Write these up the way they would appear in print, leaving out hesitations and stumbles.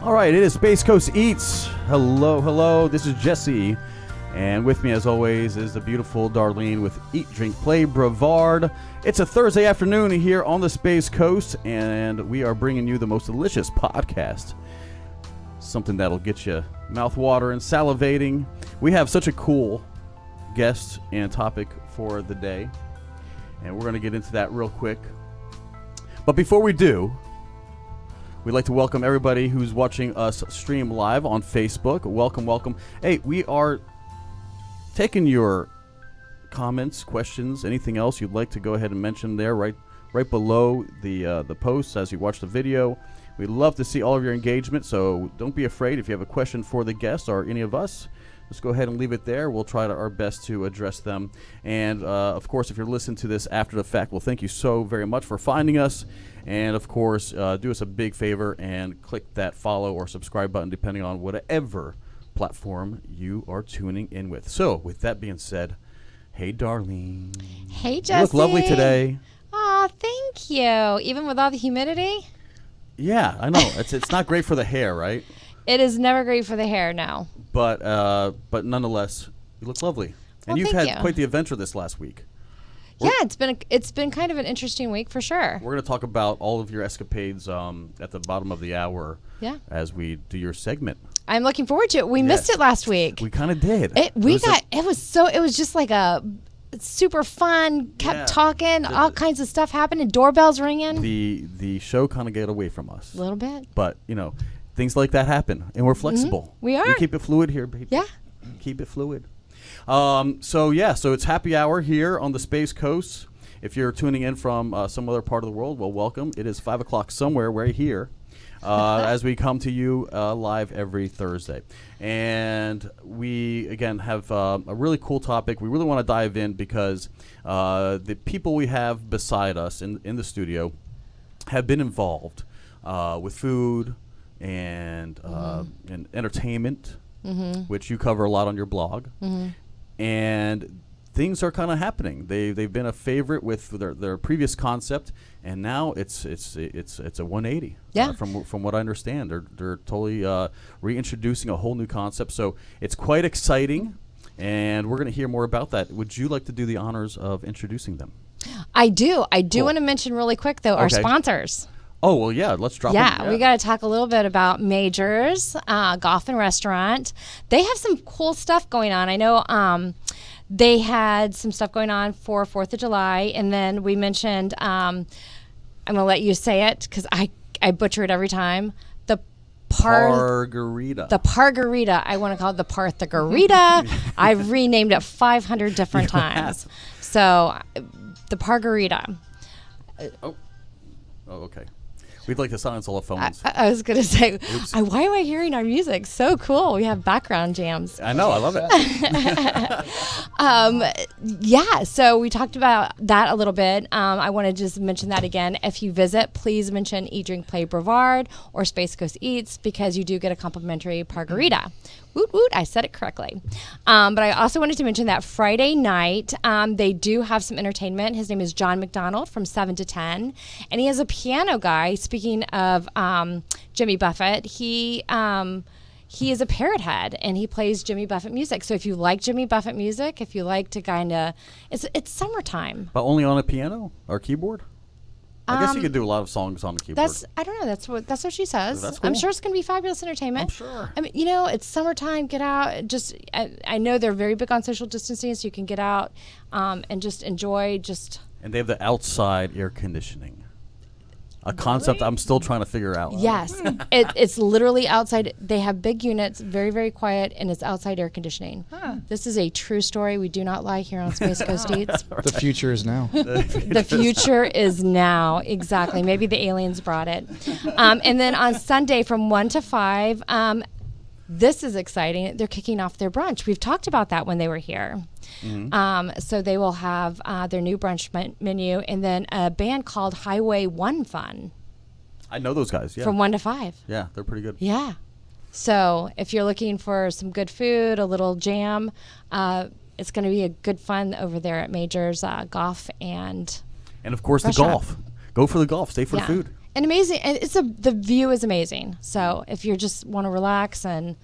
All right, it is Space Coast Eats. Hello, hello. This is Jesse. And with me, as always, is the beautiful Darleen with Eat, Drink, Play, Brevard. It's a Thursday afternoon here on the Space Coast, and we are bringing you the most delicious podcast. Something that'll get you mouth-watering, salivating. We have such a cool guest and topic for the day, and we're going to get into that real quick. But before we do, we'd like to welcome everybody who's watching us stream live on Facebook. Welcome, welcome. Hey, we are taking your comments, questions, anything else you'd like to go ahead and mention there right below the posts as you watch the video. We'd love to see all of your engagement, so don't be afraid. If you have a question for the guest or any of us, just go ahead and leave it there. We'll try our best to address them. And, of course, if you're listening to this after the fact, well, thank you so very much for finding us. And, of course, do us a big favor and click that follow or subscribe button, depending on whatever platform you are tuning in with. So, with that being said, hey, Darleen. Hey, Jesse. You look lovely today. Aw, thank you. Even with all the humidity? Yeah, I know. It's not great for the hair, right? It is never great for the hair, no. But nonetheless, you look lovely. Well, and you've had you. quite the adventure this last week. Yeah, it's been kind of an interesting week for sure. We're going to talk about all of your escapades at the bottom of the hour as we do your segment. I'm looking forward to it. We missed it last week. We kind of did. It was just like a super fun, kept talking, all kinds of stuff happening, doorbells ringing. The show kind of got away from us. A little bit. But, things like that happen, and we're flexible. We are. We keep it fluid here, baby. Yeah. Keep it fluid. So it's happy hour here on the Space Coast. If you're tuning in from some other part of the world, well, welcome. It is 5 o'clock somewhere. We're here as we come to you live every Thursday. And we, again, have a really cool topic. We really want to dive in because the people we have beside us in the studio have been involved with food and entertainment, which you cover a lot on your blog. And things are kind of happening. They've been a favorite with their previous concept, and now it's a 180. Yeah. From what I understand, they're totally reintroducing a whole new concept. So it's quite exciting, and we're going to hear more about that. Would you like to do the honors of introducing them? I do. Cool. Want to mention really quick though our sponsors. Oh, well, yeah, let's drop them. Yeah, we got to talk a little bit about Majors Golf and Restaurant. They have some cool stuff going on. I know they had some stuff going on for 4th of July, and then we mentioned, I'm going to let you say it because I butcher it every time, the Pargarita. The Pargarita. I want to call it the Parthagarita. I've renamed it 500 different times. So, the Pargarita. Oh, okay. We'd like to silence all the phones. I was going to say, why am I hearing our music? So cool. We have background jams. I know. I love it. So we talked about that a little bit. I want to just mention that again. If you visit, please mention Eat, Drink, Play, Brevard or Space Coast Eats because you do get a complimentary Pargarita. Woot woot, I said it correctly. But I also wanted to mention that Friday night, they do have some entertainment. His name is John McDonald from 7 to 10. And he is a piano guy. Speaking of Jimmy Buffett, he is a parrot head, and he plays Jimmy Buffett music. So if you like Jimmy Buffett music, if you like to kind of, it's summertime. But only on a piano or keyboard? I guess you could do a lot of songs on the keyboard. I don't know. That's what she says. That's cool. I'm sure it's going to be fabulous entertainment. I'm sure. I mean, it's summertime. Get out. Just I know they're very big on social distancing, so you can get out and just enjoy. And they have the outside air conditioning. A concept I'm still trying to figure out. Yes, it's literally outside. They have big units, very, very quiet, and it's outside air conditioning. This is a true story. We do not lie here on Space Coast Eats. The future is now. The future is now, exactly. Maybe the aliens brought it. And then on Sunday from 1 to 5, this is exciting. They're kicking off their brunch. We've talked about that when they were here. So they will have their new brunch menu, and then a band called Highway 1 Fun. I know those guys, yeah. From 1 to 5. Yeah, they're pretty good. Yeah. So if you're looking for some good food, a little jam, it's going to be a good fun over there at Majors Golf and of course, restaurant. the golf. Go for the golf. Stay for the food. And amazing. And the view is amazing. So if you just want to relax and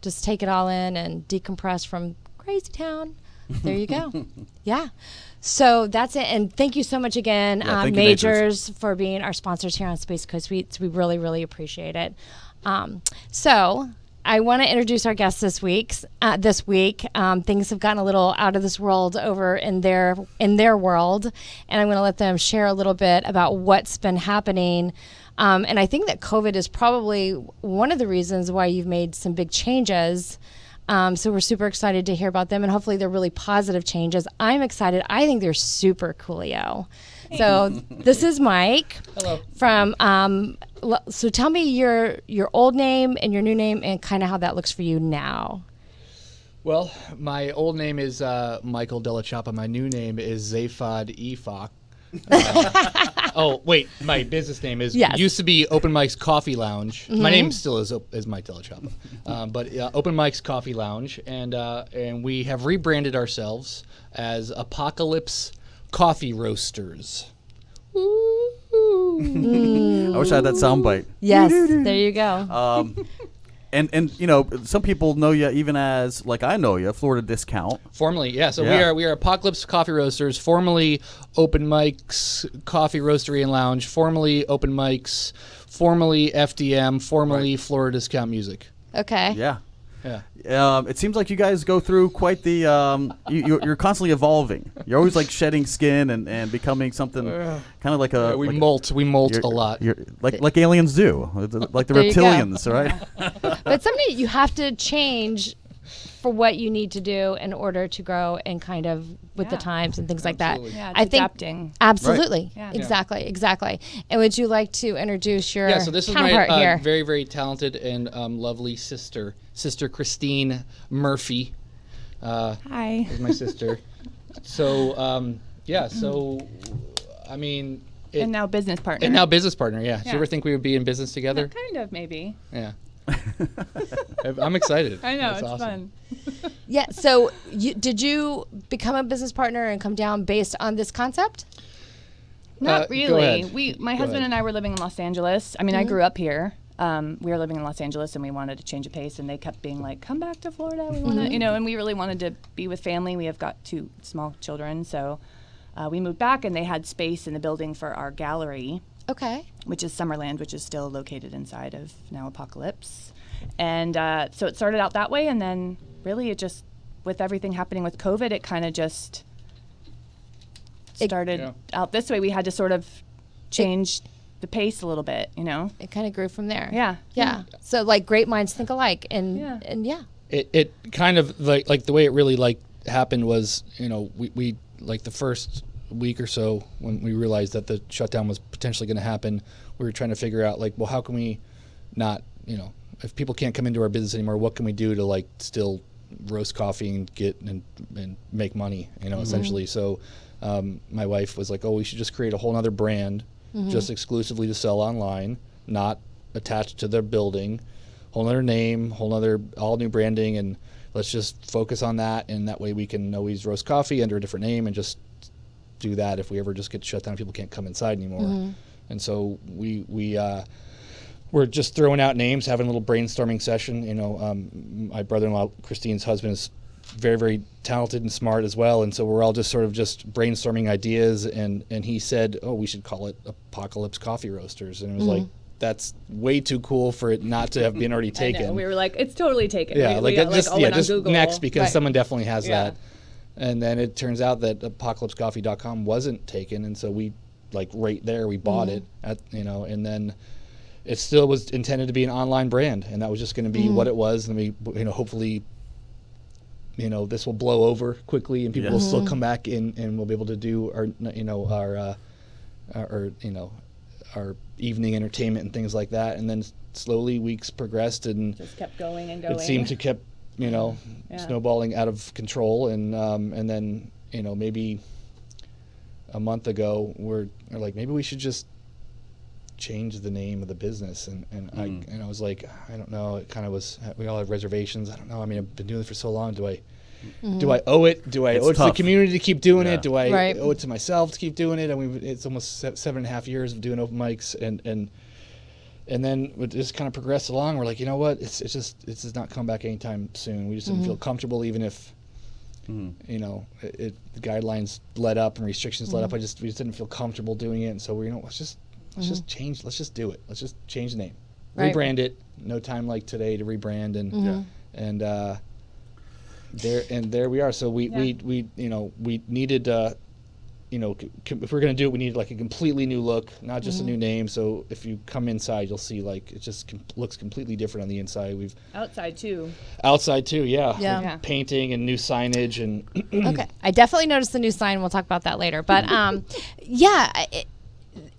just take it all in and decompress from crazy town, there you go. Yeah. So that's it. And thank you so much again, Majors, for being our sponsors here on Space Coast Suites. We really, really appreciate it. So I want to introduce our guests this week. Things have gotten a little out of this world over in their world, and I'm going to let them share a little bit about what's been happening. And I think that COVID is probably one of the reasons why you've made some big changes. So we're super excited to hear about them, and hopefully they're really positive changes. I'm excited. I think they're super coolio. So this is Mike. Hello. So tell me your old name and your new name and kind of how that looks for you now. Well, my old name is Michael Della Chapa. My new name is Zaphod Efok. Oh, wait. My business name used to be Open Mike's Coffee Lounge. My name still is Mike Della Chapa. But Open Mike's Coffee Lounge. And we have rebranded ourselves as Apocalypse Coffee Roasters. I wish I had that soundbite. Yes, there you go. And some people know you even as, like I know you, Florida Discount. Formerly, yeah. So we are Apocalypse Coffee Roasters, formerly Open Mike's Coffee Roastery and Lounge, formerly Open Mike's, formerly FDM, formerly Florida Discount Music. Okay. Yeah. Yeah. It seems like you guys go through quite the. You're constantly evolving. You're always like shedding skin and becoming something kind of like a. We molt a lot. You're like aliens do, like the There you go. reptilians, right? But something you have to change for what you need to do in order to grow and kind of with the times and things like that. Yeah, it's I think adapting. Absolutely. Right. Yeah. Exactly. And would you like to introduce your So this is counterpart my here? very, very talented and lovely Sister Christine Murphy. Hi. Is my sister. So I mean. And now business partner. And now business partner, yeah. Did Yeah. you ever think we would be in business together? Kind of, maybe. Yeah. I'm excited. I know, That's it's awesome. fun. Yeah. So did you become a business partner and come down based on this concept? Not Go really. ahead. My husband and I were living in Los Angeles. I mean, I grew up here. We were living in Los Angeles, and we wanted to change the pace, and they kept being like, come back to Florida. We want to, and we really wanted to be with family. We have got 2 small children, so we moved back, and they had space in the building for our gallery, Okay. which is Summerland, which is still located inside of now Apocalypse. And so it started out that way, and then really it just, with everything happening with COVID, it kind of just started out this way. We had to sort of change the pace a little bit, It kind of grew from there. Yeah. Yeah. So like great minds think alike, and Yeah. It kind of like the way it really happened was, we like the first week or so when we realized that the shutdown was potentially going to happen, we were trying to figure out well, how can we not, if people can't come into our business anymore, what can we do to still roast coffee and get and make money, essentially. So my wife was like, oh, we should just create a whole other brand just exclusively to sell online, not attached to their building, whole other name, all new branding, and let's just focus on that, and that way we can always roast coffee under a different name and just do that if we ever just get shut down, people can't come inside anymore. And so we're just throwing out names, having a little brainstorming session. My brother-in-law, Christine's husband, is very, very talented and smart as well, and so we're all just sort of just brainstorming ideas, and he said, oh, we should call it Apocalypse Coffee Roasters, and it was like, that's way too cool for it not to have been already taken. I know. We were like, it's totally taken. Yeah, we got, just Google. next, because Right. someone definitely has Yeah. that. And then it turns out that apocalypsecoffee.com wasn't taken, and so we right there we bought it and then it still was intended to be an online brand, and that was just going to be what it was, and we hopefully this will blow over quickly, and people will still come back in, and we'll be able to do our evening entertainment and things like that. And then slowly weeks progressed, and Just kept going and going. it seemed to kept snowballing out of control, and then maybe a month ago we're like, maybe we should just change the name of the business, and I was like, I don't know, it kind of was, we all have reservations, I don't know, I mean, I've been doing it for so long, do I do I owe it? Do I owe it to the tough. community to keep doing Yeah. it? Do I Right. owe it to myself to keep doing it? I mean, it's almost 7.5 years of doing open mics, and then it just kind of progressed along. We're like, you know what? It's just not come back anytime soon. We just didn't feel comfortable, even if you know the guidelines let up and restrictions let up. We just didn't feel comfortable doing it, and so we let's just change. Let's just do it. Let's just change the name, Right. rebrand it. No time like today to rebrand, and there we are. So we needed. If we're gonna do it, we need like a completely new look, not just a new name. So if you come inside, you'll see like it just looks completely different on the inside. We've Outside too. outside too, yeah. Yeah. Yeah. Painting and new signage and Okay, I definitely noticed the new sign. We'll talk about that later. But yeah,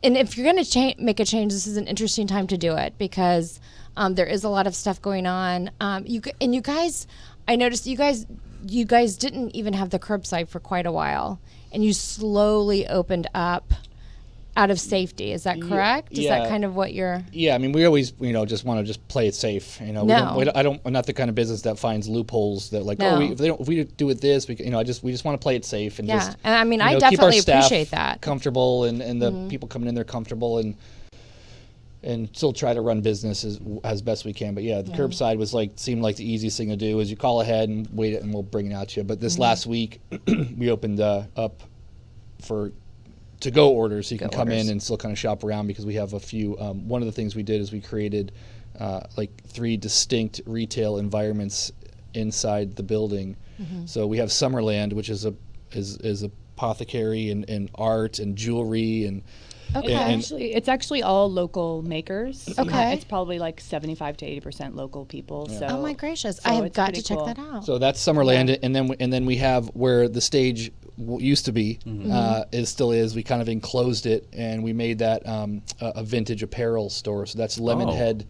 and if you're going to make a change, this is an interesting time to do it because there is a lot of stuff going on. You guys, I noticed you guys didn't even have the curbside for quite a while, and you slowly opened up out of safety. Is that correct? Is that kind of what you're? yeah. I mean, we always just want to play it safe. You know, No. I'm not the kind of business that finds loopholes that like No. if we do it this, we just want to play it safe and Yeah, just and I mean, I keep our definitely staff appreciate that. comfortable and the people coming in there comfortable and still try to run business as best we can. But yeah, the curbside was seemed like the easiest thing to do is you call ahead and wait it and we'll bring it out to you. But this last week we opened up for to-go orders, so you can come in and still kind of shop around because we have a few. One of the things we did is we created 3 distinct retail environments inside the building. So we have Summerland, which is a apothecary and art and jewelry and Okay. It's actually all local makers. Okay. It's probably like 75 to 80% local people. So Oh my gracious! so I have it's got pretty to check cool. that out. So that's Summerland, and then we have where the stage used to be, it still is. We kind of enclosed it, and we made that a vintage apparel store. So that's Lemonhead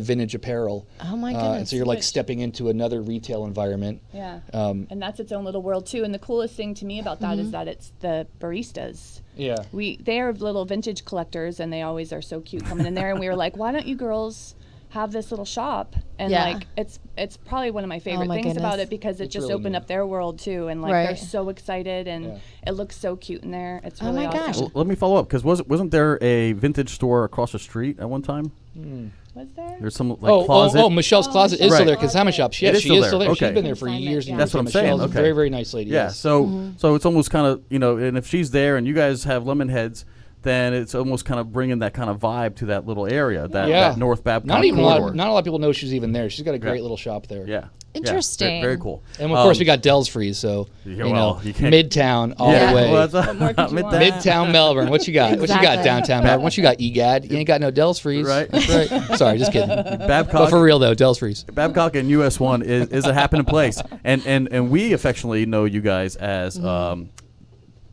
Vintage Apparel. Oh my And goodness! so you're like stepping into another retail environment. Yeah. And that's its own little world too. And the coolest thing to me about that is that it's the baristas. Yeah. They are little vintage collectors, and they always are so cute coming in there. And we were like, why don't you girls have this little shop? And Yeah. it's probably one of my favorite my things about goodness. it because it It's just really opened neat. up their world too. And like Right. they're so excited, and it looks so cute in there. It's really my awesome. gosh. Well, let me follow up because wasn't there a vintage store across the street at one time? Was there? There's some closet. Michelle's Closet is still Right. there because Hammer Shop. Yes, It is she still is there. still there. Okay. She's been there for Consignment, years. yeah. And That's what I'm years. saying, Michelle's a okay. very, very nice lady. Yeah, yes. so it's almost kind of and if she's there and you guys have lemon heads, then it's almost kind of bringing that kind of vibe to that little area, that North Babcock not a corridor. lot of people know she's even there. She's got a great little shop there. Yeah. Interesting. Yeah, very cool. And of course we got Dell's Freeze, so Yeah, you well, know, you can't- Midtown all Yeah. the way. Well, that's more could you want? Midtown Melbourne. What you got? What you got Exactly. downtown Melbourne? What you got? EGAD? You ain't got no Dell's Freeze. Right. That's right. Sorry, just kidding. But Babcock. for real though, Dell's Freeze. Babcock and US1 is a happening place, and we affectionately know you guys as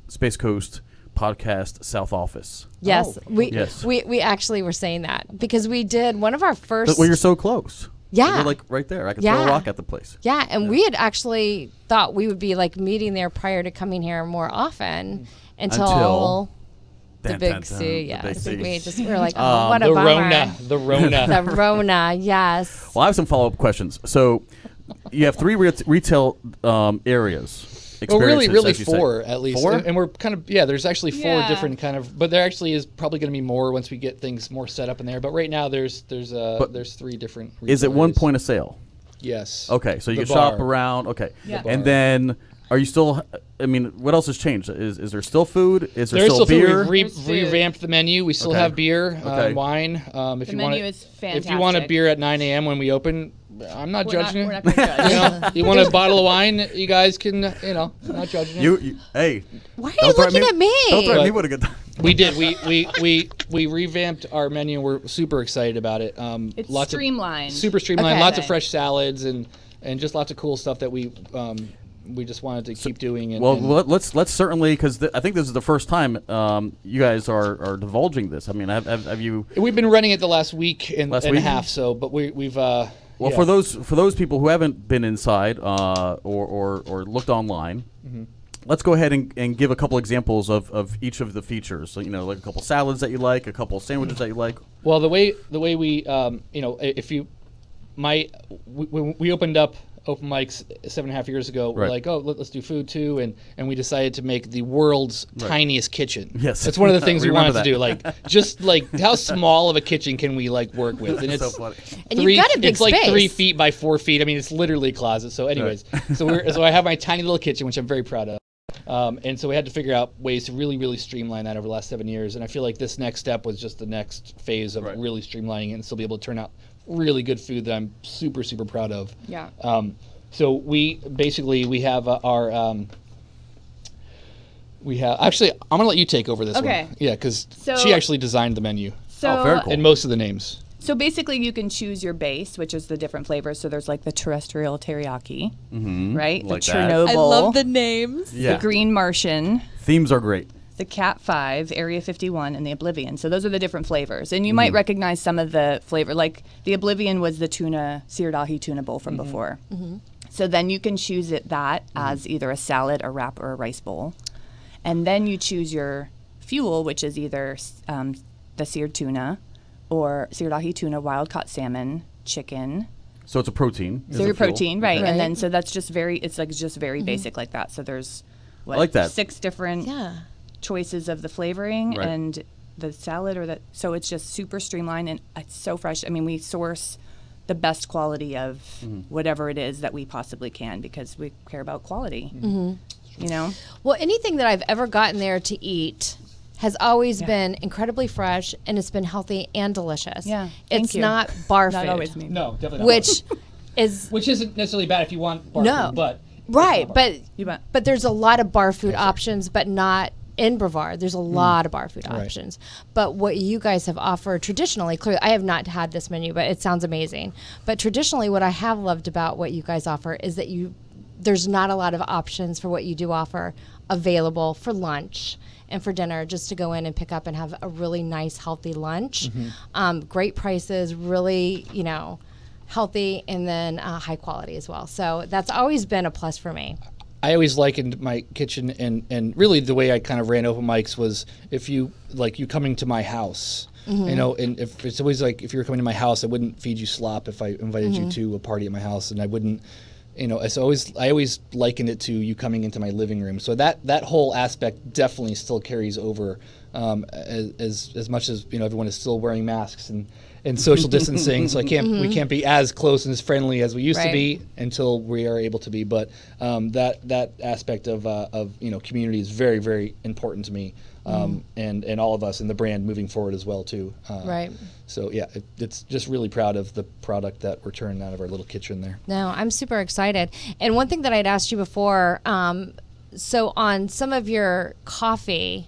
Space Coast Podcast South Office. Yes, Yes. we actually were saying that because we did one of our first. Well, you're so close. Yeah. You're like right there. I could throw Yeah. a rock at the place. Yeah, and we had actually thought we would be like meeting there prior to coming here more often until the Dun, big dun, dun, C. the Yes, big C. we were like, oh, what a The bummer. Rona. The Rona. The Rona, yes. Well, I have some follow-up questions. So, you have 3 retail areas. Well, really, experiences, as you say. 4 at least. 4? And we're kind of there's actually 4 Yeah. different kind of, but there actually is probably going to be more once we get things more set up in there. But right now there's 3 different. Is it retail one areas. point of sale? Yes. Okay, so you The can shop bar. around. Okay, Yeah. and then are you still? I mean, what else has changed? Is there still food? Is there There's still still beer? food. We've There's food. revamped the menu. We still Okay. have beer Okay. and wine. If The you menu want is if you want a fantastic. beer at 9 a.m. when we open, I'm not We're not, judging we're it. not going to judge. You know, you want a bottle of wine, you guys can, not judging it. you hey, Why are don't you threaten looking at me? Don't threaten me But- with a good time. We did. We revamped our menu. We're super excited about it. It's Lots streamlined. Of super streamlined. Okay. Lots of fresh salads and just lots of cool stuff that we just wanted to keep doing. And, Well, and let's certainly because I think this is the first time you guys are divulging this. I mean, have you? we've been running it the last week and Last a week? half. So, but we've. Well, for those people who haven't been inside or looked online, let's go ahead and give a couple examples of each of the features. So, like a couple salads that you like, a couple sandwiches that you like. Well, the way we, if you, we opened up open mics 7.5 years ago. We're Right. like, oh, let's do food too, and we decided to make the world's tiniest kitchen. Yes. That's one of the things we wanted remember to do. Like, just like how small of a kitchen can we like work with? And it's so funny. And you've got a big It's like space. 3 feet by 4 feet. I mean, it's literally a closet. So, anyways, so I have my tiny little kitchen, which I'm very proud of. And so we had to figure out ways to really, really streamline that over the last 7 years. And I feel like this next step was just the next phase of really streamlining it and still be able to turn out really good food that I'm super, super proud of. Yeah. So we have actually, I'm going to let you take over this Okay. one. Yeah, because So- she actually designed the menu So, very cool. and most of the names. So basically, you can choose your base, which is the different flavors. So there's like the terrestrial teriyaki, right? Like the that. Chernobyl, I love the names. Yeah. the Green Martian, Themes are great. the Cat 5, Area 51, and the Oblivion. So those are the different flavors. And you might recognize some of the flavor. Like the Oblivion was the seared ahi tuna bowl from before. So then you can choose that as either a salad, a wrap, or a rice bowl. And then you choose your fuel, which is either the seared tuna or seared ahi tuna, wild-caught salmon, chicken. So it's a protein. So your protein, right. Right. And then so that's just just very basic like that. So there's what, like that. 6 different Yeah. choices of the flavoring Right. and the salad so it's just super streamlined and it's so fresh. I mean, we source the best quality of whatever it is that we possibly can because we care about quality. You know? Well, anything that I've ever gotten there to eat has always been incredibly fresh, and it's been healthy and delicious. Yeah, thank It's you. not bar Not food, always me. No, definitely not. which isn't necessarily bad if you want bar No. food, but right, You bet. but there's a lot of bar food options, but not in Brevard. There's a lot of bar food Right. options. But what you guys have offered traditionally, clearly, I have not had this menu, but it sounds amazing. But traditionally, what I have loved about what you guys offer is that there's not a lot of options for what you do offer available for lunch and for dinner, just to go in and pick up and have a really nice, healthy lunch. Great prices, really, healthy, and then high quality as well. So that's always been a plus for me. I always likened my kitchen and really the way I kind of ran open mics was if you coming to my house, and if it's always like if you were coming to my house, I wouldn't feed you slop if I invited you to a party at my house, and I wouldn't. I always likened it to you coming into my living room. So that whole aspect definitely still carries over, as much as everyone is still wearing masks and social distancing. So we can't be as close and as friendly as we used to Right. be until we are able to be. But that aspect of community is very, very important to me, and all of us and the brand moving forward as well too. Right. So yeah, it's just really proud of the product that we're turning out of our little kitchen there. No, I'm super excited. And one thing that I'd asked you before, so on some of your coffee,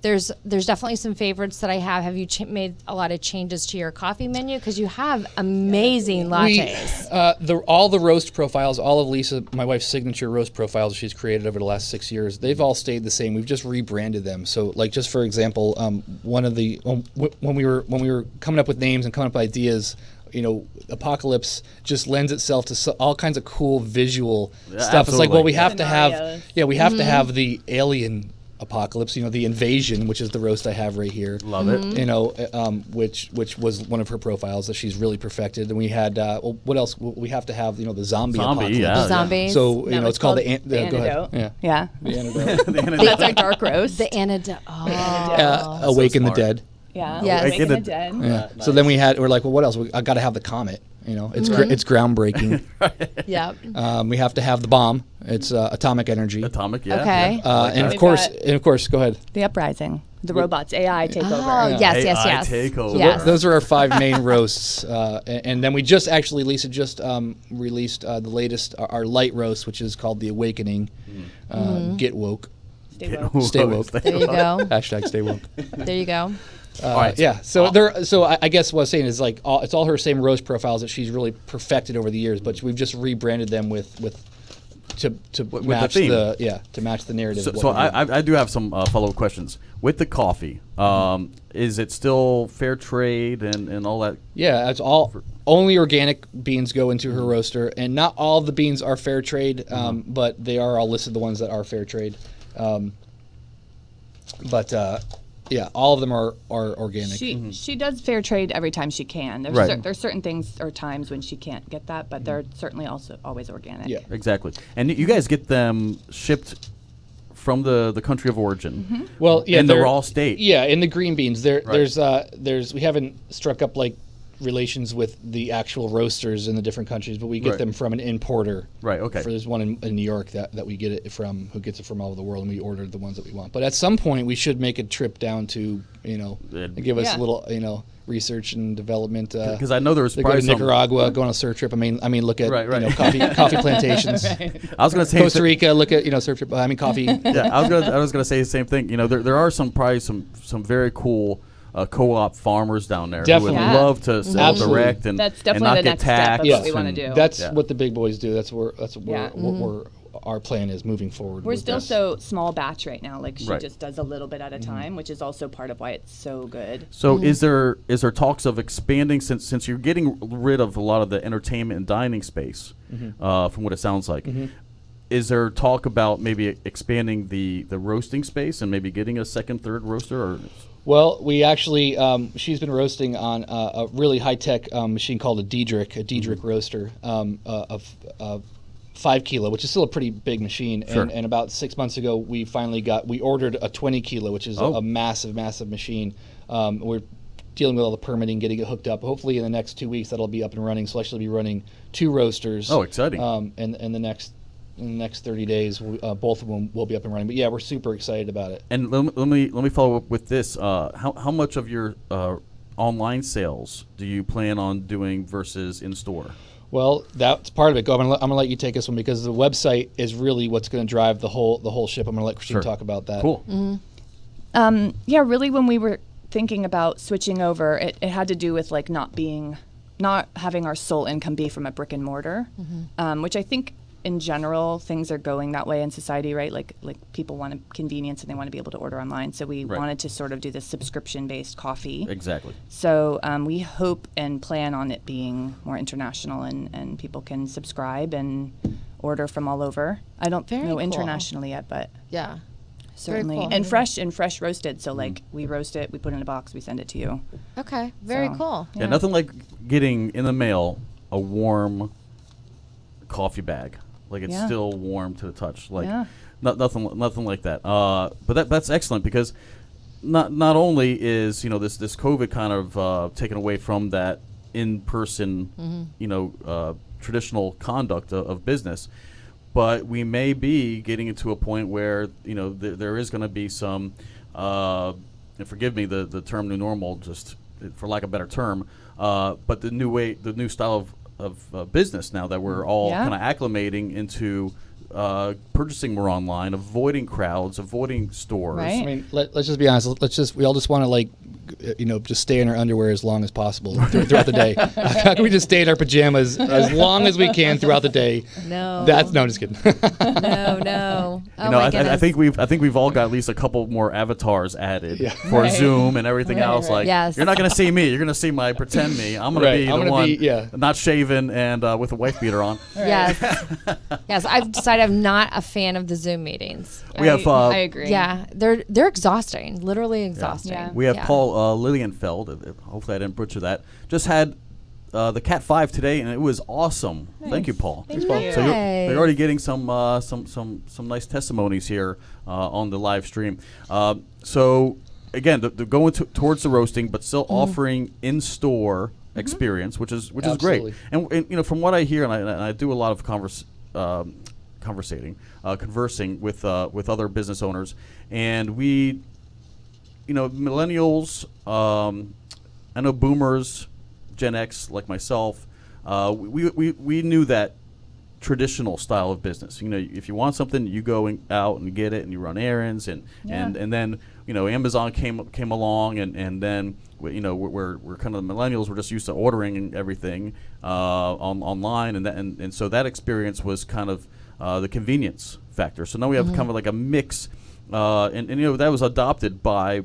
there's definitely some favorites that I have. Have you made a lot of changes to your coffee menu? Because you have amazing lattes. All the roast profiles, all of Lisa, my wife's signature roast profiles she's created over the last 6 years, they've all stayed the same. We've just rebranded them. So, like, just for example, one of the when we were coming up with names and coming up with ideas, Apocalypse just lends itself to all kinds of cool visual stuff. It's like, well, we have to have, we have to have the alien apocalypse, the invasion, which is the roast I have right here. Love it. Which was one of her profiles that she's really perfected. And we had, what else? We have to have, the zombie apocalypse. Yeah. The zombies. So, That was it's called the the antidote. antidote. Yeah. Yeah. The antidote. That's our dark roast. The antidote. Oh. Awaken the smart. dead. Yeah. Yes. Awaken the Awaken the- Dead. Yeah. So then we're like, well, what else? I got to have the comet. It's it's groundbreaking. Yep. We have to have the bomb. It's atomic energy. Atomic, yeah. Okay. yeah. And We've of course, go ahead. The Uprising. The robots. AI take Oh, over. yes, AI yes. takeover. Yes. Those are our 5 main roasts, and then we just actually Lisa just released the latest our light roast, which is called the Awakening. Get woke. Stay woke. Stay woke. There you go. Hashtag stay woke. There you go. right. Yeah. So I guess what I was saying is like it's all her same roast profiles that she's really perfected over the years, but we've just rebranded them to match theme. to match the narrative. So, of what so we're doing. I do have some follow-up questions. With the coffee, is it still fair trade and all that? Yeah, it's all only organic beans go into her roaster, and not all of the beans are fair trade, but they are all listed the ones that are fair trade. Yeah, all of them are organic. She does fair trade every time she can. There's Right. there's certain things or times when she can't get that, but they're certainly also always organic. Yeah. Exactly. And you guys get them shipped from the country of origin. Well, yeah, in the they're- raw state. Yeah, in the green beans, there's we haven't struck up like relations with the actual roasters in the different countries, but we get Right. them from an importer. Right, okay. There's one in New York that we get it from, who gets it from all over the world, and we order the ones that we want. But at some point, we should make a trip down to give us Yeah. a little research and development. Because I know there was They go probably to some. Nicaragua, go on a surf trip. I mean, look at Right, right. coffee plantations. I was going to say Costa Rica, look at surf trip. I mean, coffee. Yeah, I was gonna say the same thing. There are probably some very cool co-op farmers down there Definitely. who would Yeah. love to sell Absolutely. direct and That's and definitely not the get next step of taxed. what we wanna and- do. That's Yeah. what the big boys do. That's where Yeah. what our plan is moving forward. We're with still this. so small batch right now. Like she Right. just does a little bit at a time, which is also part of why it's so good. So is there talks of expanding since you're getting rid of a lot of the entertainment and dining space, from what it sounds like? Is there talk about maybe expanding the roasting space and maybe getting a second, third roaster? Or Well, we actually, she's been roasting on a really high-tech machine called a Diedrich roaster of 5 kilo, which is still a pretty big machine. Sure. And about 6 months ago, we ordered a 20 kilo, which is a massive, massive machine. We're dealing with all the permitting, getting it hooked up. Hopefully in the next 2 weeks, that'll be up and running. So I'll actually be running 2 roasters. Oh, exciting. And in the next 30 days, both of them will be up and running. But yeah, we're super excited about it. And let me follow up with this. How much of your online sales do you plan on doing versus in store? Well, that's part of it. I'm gonna let you take this one because the website is really what's going to drive the whole ship. I'm gonna let Christina Sure. talk about that. Cool. Yeah, really when we were thinking about switching over, it had to do with like not having our sole income be from a brick and mortar, which I think in general things are going that way in society, right? Like people want convenience and they want to be able to order online. So we Right. wanted to sort of do this subscription-based coffee. Exactly. So we hope and plan on it being more international and people can subscribe and order from all over. I don't Very know cool. internationally yet, but Yeah. certainly. cool. And fresh roasted. So like we roast it, we put it in a box, we send it to you. Okay. Very So- cool. Yeah, nothing like getting in the mail a warm coffee bag. Like it's Yeah. still warm to the touch. Like Yeah. nothing like that. But that's excellent because not only is this COVID kind of taken away from that in person traditional conduct of business, but we may be getting into a point where there is going to be some and forgive me the term new normal, just for lack of a better term, but the new style of business now that we're all Yeah. kind of acclimating into purchasing more online, avoiding crowds, avoiding stores. Right. I mean, let's just be honest. We all just want to just stay in our underwear as long as possible throughout the day. How can we just stay in our pajamas as long as we can throughout the day? No. No, I'm just kidding. No. Oh I my goodness. think we've all got at least a couple more avatars added Yeah. for Right. Zoom and everything else. right. Like, Yes. you're not going to see me. You're going to see my pretend me. I'm going Right. to be I'm the gonna one be- not shaven and with a wife beater on. Yes. Yes. I've decided I'm not a fan of the Zoom meetings. We have I agree. Yeah. They're exhausting. Literally exhausting. Yeah. We have Yeah. Paul Lilienfeld. Hopefully, I didn't butcher that. Just had the Cat 5 today, and it was awesome. Thank you, Paul. Thank Paul. you. So Nice. you're already getting some nice testimonies here on the live stream. So again, the going towards the roasting, but still offering in-store experience, which is Absolutely. great. And from what I hear, and I do a lot of conversing with other business owners, and we, millennials, I know boomers, Gen X like myself, we knew that traditional style of business. If you want something, you go out and get it, and you run errands, and then Amazon came along, and then we're kind of the millennials. We're just used to ordering everything online, and so that experience was kind of the convenience factor. So now we have kind of like a mix, and that was adopted by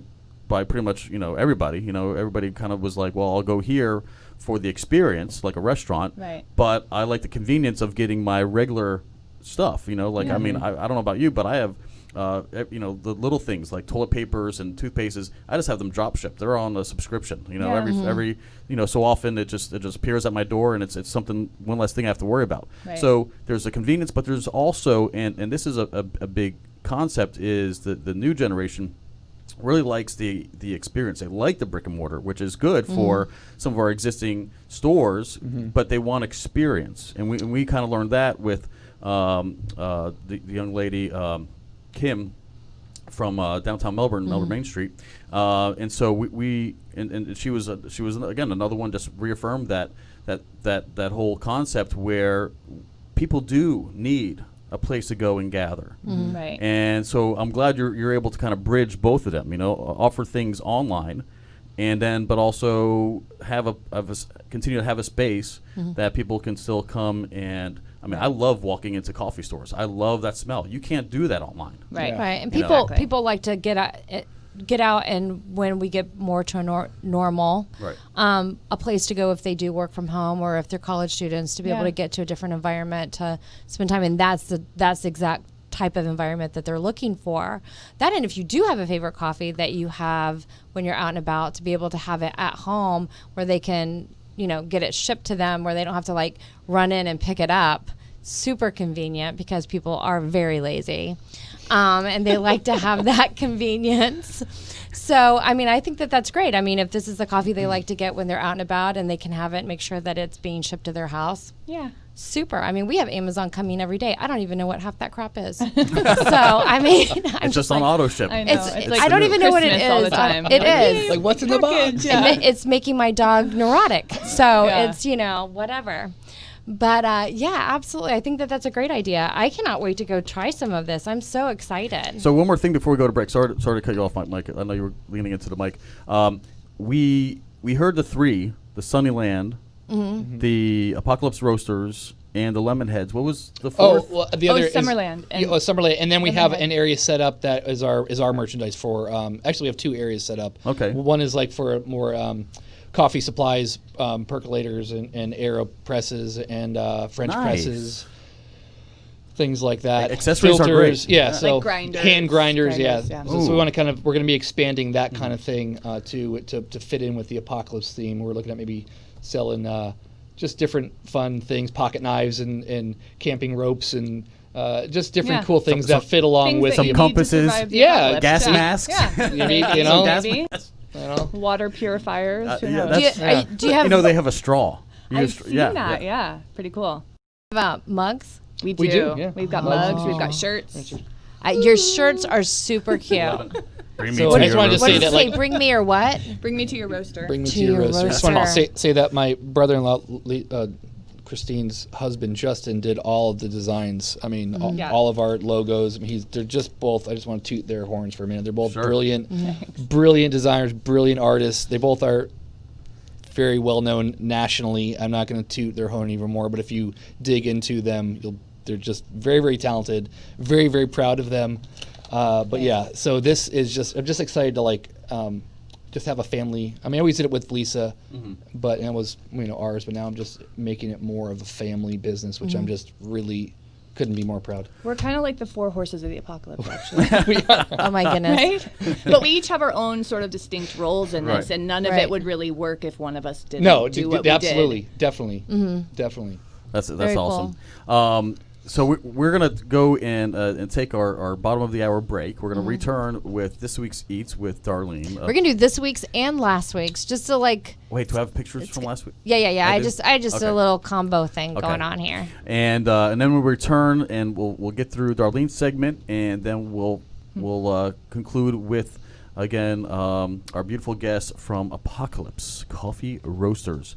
pretty much everybody. Everybody kind of was like, well, I'll go here for the experience, like a restaurant, Right. but I like the convenience of getting my regular stuff. I mean, I don't know about you, but I have the little things like toilet papers and toothpastes. I just have them drop shipped. They're on a subscription. Every so often it just appears at my door, and it's something, one less thing I have to worry about. Right. So there's a convenience, but there's also, and this is a big concept, is the new generation really likes the experience. They like the brick and mortar, which is good for some of our existing stores, but they want experience. And we kind of learned that with the young lady, Kim, from downtown Melbourne, Melbourne Main Street. And so we she was again another one, just reaffirmed that whole concept where people do need a place to go and gather. Right. And so I'm glad you're able to kind of bridge both of them, offer things online, and then but also continue to have a space that people can still come and. I mean, I love walking into coffee stores. I love that smell. You can't do that online. Right. Yeah. Right, and Exactly. people like to get out, and when we get more to normal, Right. a place to go if they do work from home or if they're college students, to be able to get to a different environment to spend time in. That's the exact type of environment that they're looking for. That, and if you do have a favorite coffee that you have when you're out and about, to be able to have it at home where they can get it shipped to them, where they don't have to like run in and pick it up. Super convenient, because people are very lazy, and they like to have that convenience. So, I mean, I think that's great. I mean, if this is the coffee they like to get when they're out and about, and they can have it, make sure that it's being shipped to their house. Yeah. Super. I mean, we have Amazon coming every day. I don't even know what half that crap is. So, I mean, It's just on auto ship. I know. It's like I don't even know what it Christmas all is. the time. It is. Like, what's in the box? Yeah. It's making my dog neurotic. So Yeah. it's, whatever. But yeah, absolutely. I think that's a great idea. I cannot wait to go try some of this. I'm so excited. So one more thing before we go to break. Sorry to cut you off, Mike. I know you were leaning into the mic. We heard the three: the Sunnyland, the Apocalypse Roasters, and the Lemonheads. What was the fourth? Oh, well, the other is Summerland. Summerland, and then we have Lemonhead. an area set up that is our merchandise for. Actually, we have two areas set up. Okay. One is like for more coffee supplies, percolators, and AeroPresses and French Nice. presses, things like that. Accessories are Filters, great. yeah. So grinders. hand grinders, Grinders, yeah. yeah. So we want to we're going to be expanding that kind of thing to fit in with the apocalypse theme. We're looking at maybe selling just different fun things, pocket knives and camping ropes and just different Yeah. cool things Some- that fit along Things with that some you the need to compasses, survive the yeah, apocalypse. gas Yeah. masks. Yeah. you know, Maybe. you know. Water purifiers. who Yeah, knows? that's- do you, do you have they have a straw. You I've use- seen that. Yeah. Pretty cool. mugs? We do. We do, yeah. We've got Mugs. mugs. We've got shirts. Your shirts are super cute. Bring me So to I just your wanted to What say does that, it say? like, Bring me or what? Bring me to your roaster. bring me To to your your roaster. I just want to roaster. say that my brother-in-law, Christine's husband, Justin, did all of the designs. I mean, Yeah. all of our logos. I mean, they're just both. I just want to toot their horns for a minute. They're both Sure. brilliant designers, brilliant artists. They both are very well known nationally. I'm not going to toot their horn even more, but if you dig into them, they're just very, very talented. Very, very proud of them. But yeah, so this is I'm just excited to just have a family. I mean, I always did it with Lisa, but it was ours. But now I'm just making it more of a family business, which I'm just really couldn't be more proud. We're kind of like the four horses of the apocalypse, actually. We are. Oh my goodness. Right? But we each have our own sort of distinct roles in this, Right. and none of Right. it would really work if one of us didn't No, do what we absolutely, did. definitely. That's Very awesome. So we're gonna go and take our bottom of the hour break. We're gonna return with this week's eats with Darleen. We're gonna do this week's and last week's, just to Wait, do I have pictures from last week? Yeah. I I do? just Okay. a little combo thing Okay. going on here. And then when we return, and we'll get through Darlene's segment, and then we'll conclude with again our beautiful guests from Apocalypse Coffee Roasters.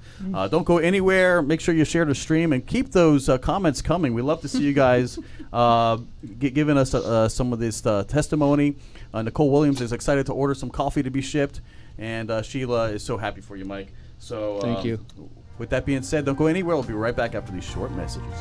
Don't go anywhere. Make sure you share the stream and keep those comments coming. We love to see you guys giving us some of this testimony. Nicole Williams is excited to order some coffee to be shipped, and Sheila is so happy for you, Mike. So Thank you. With that being said, don't go anywhere. We'll be right back after these short messages.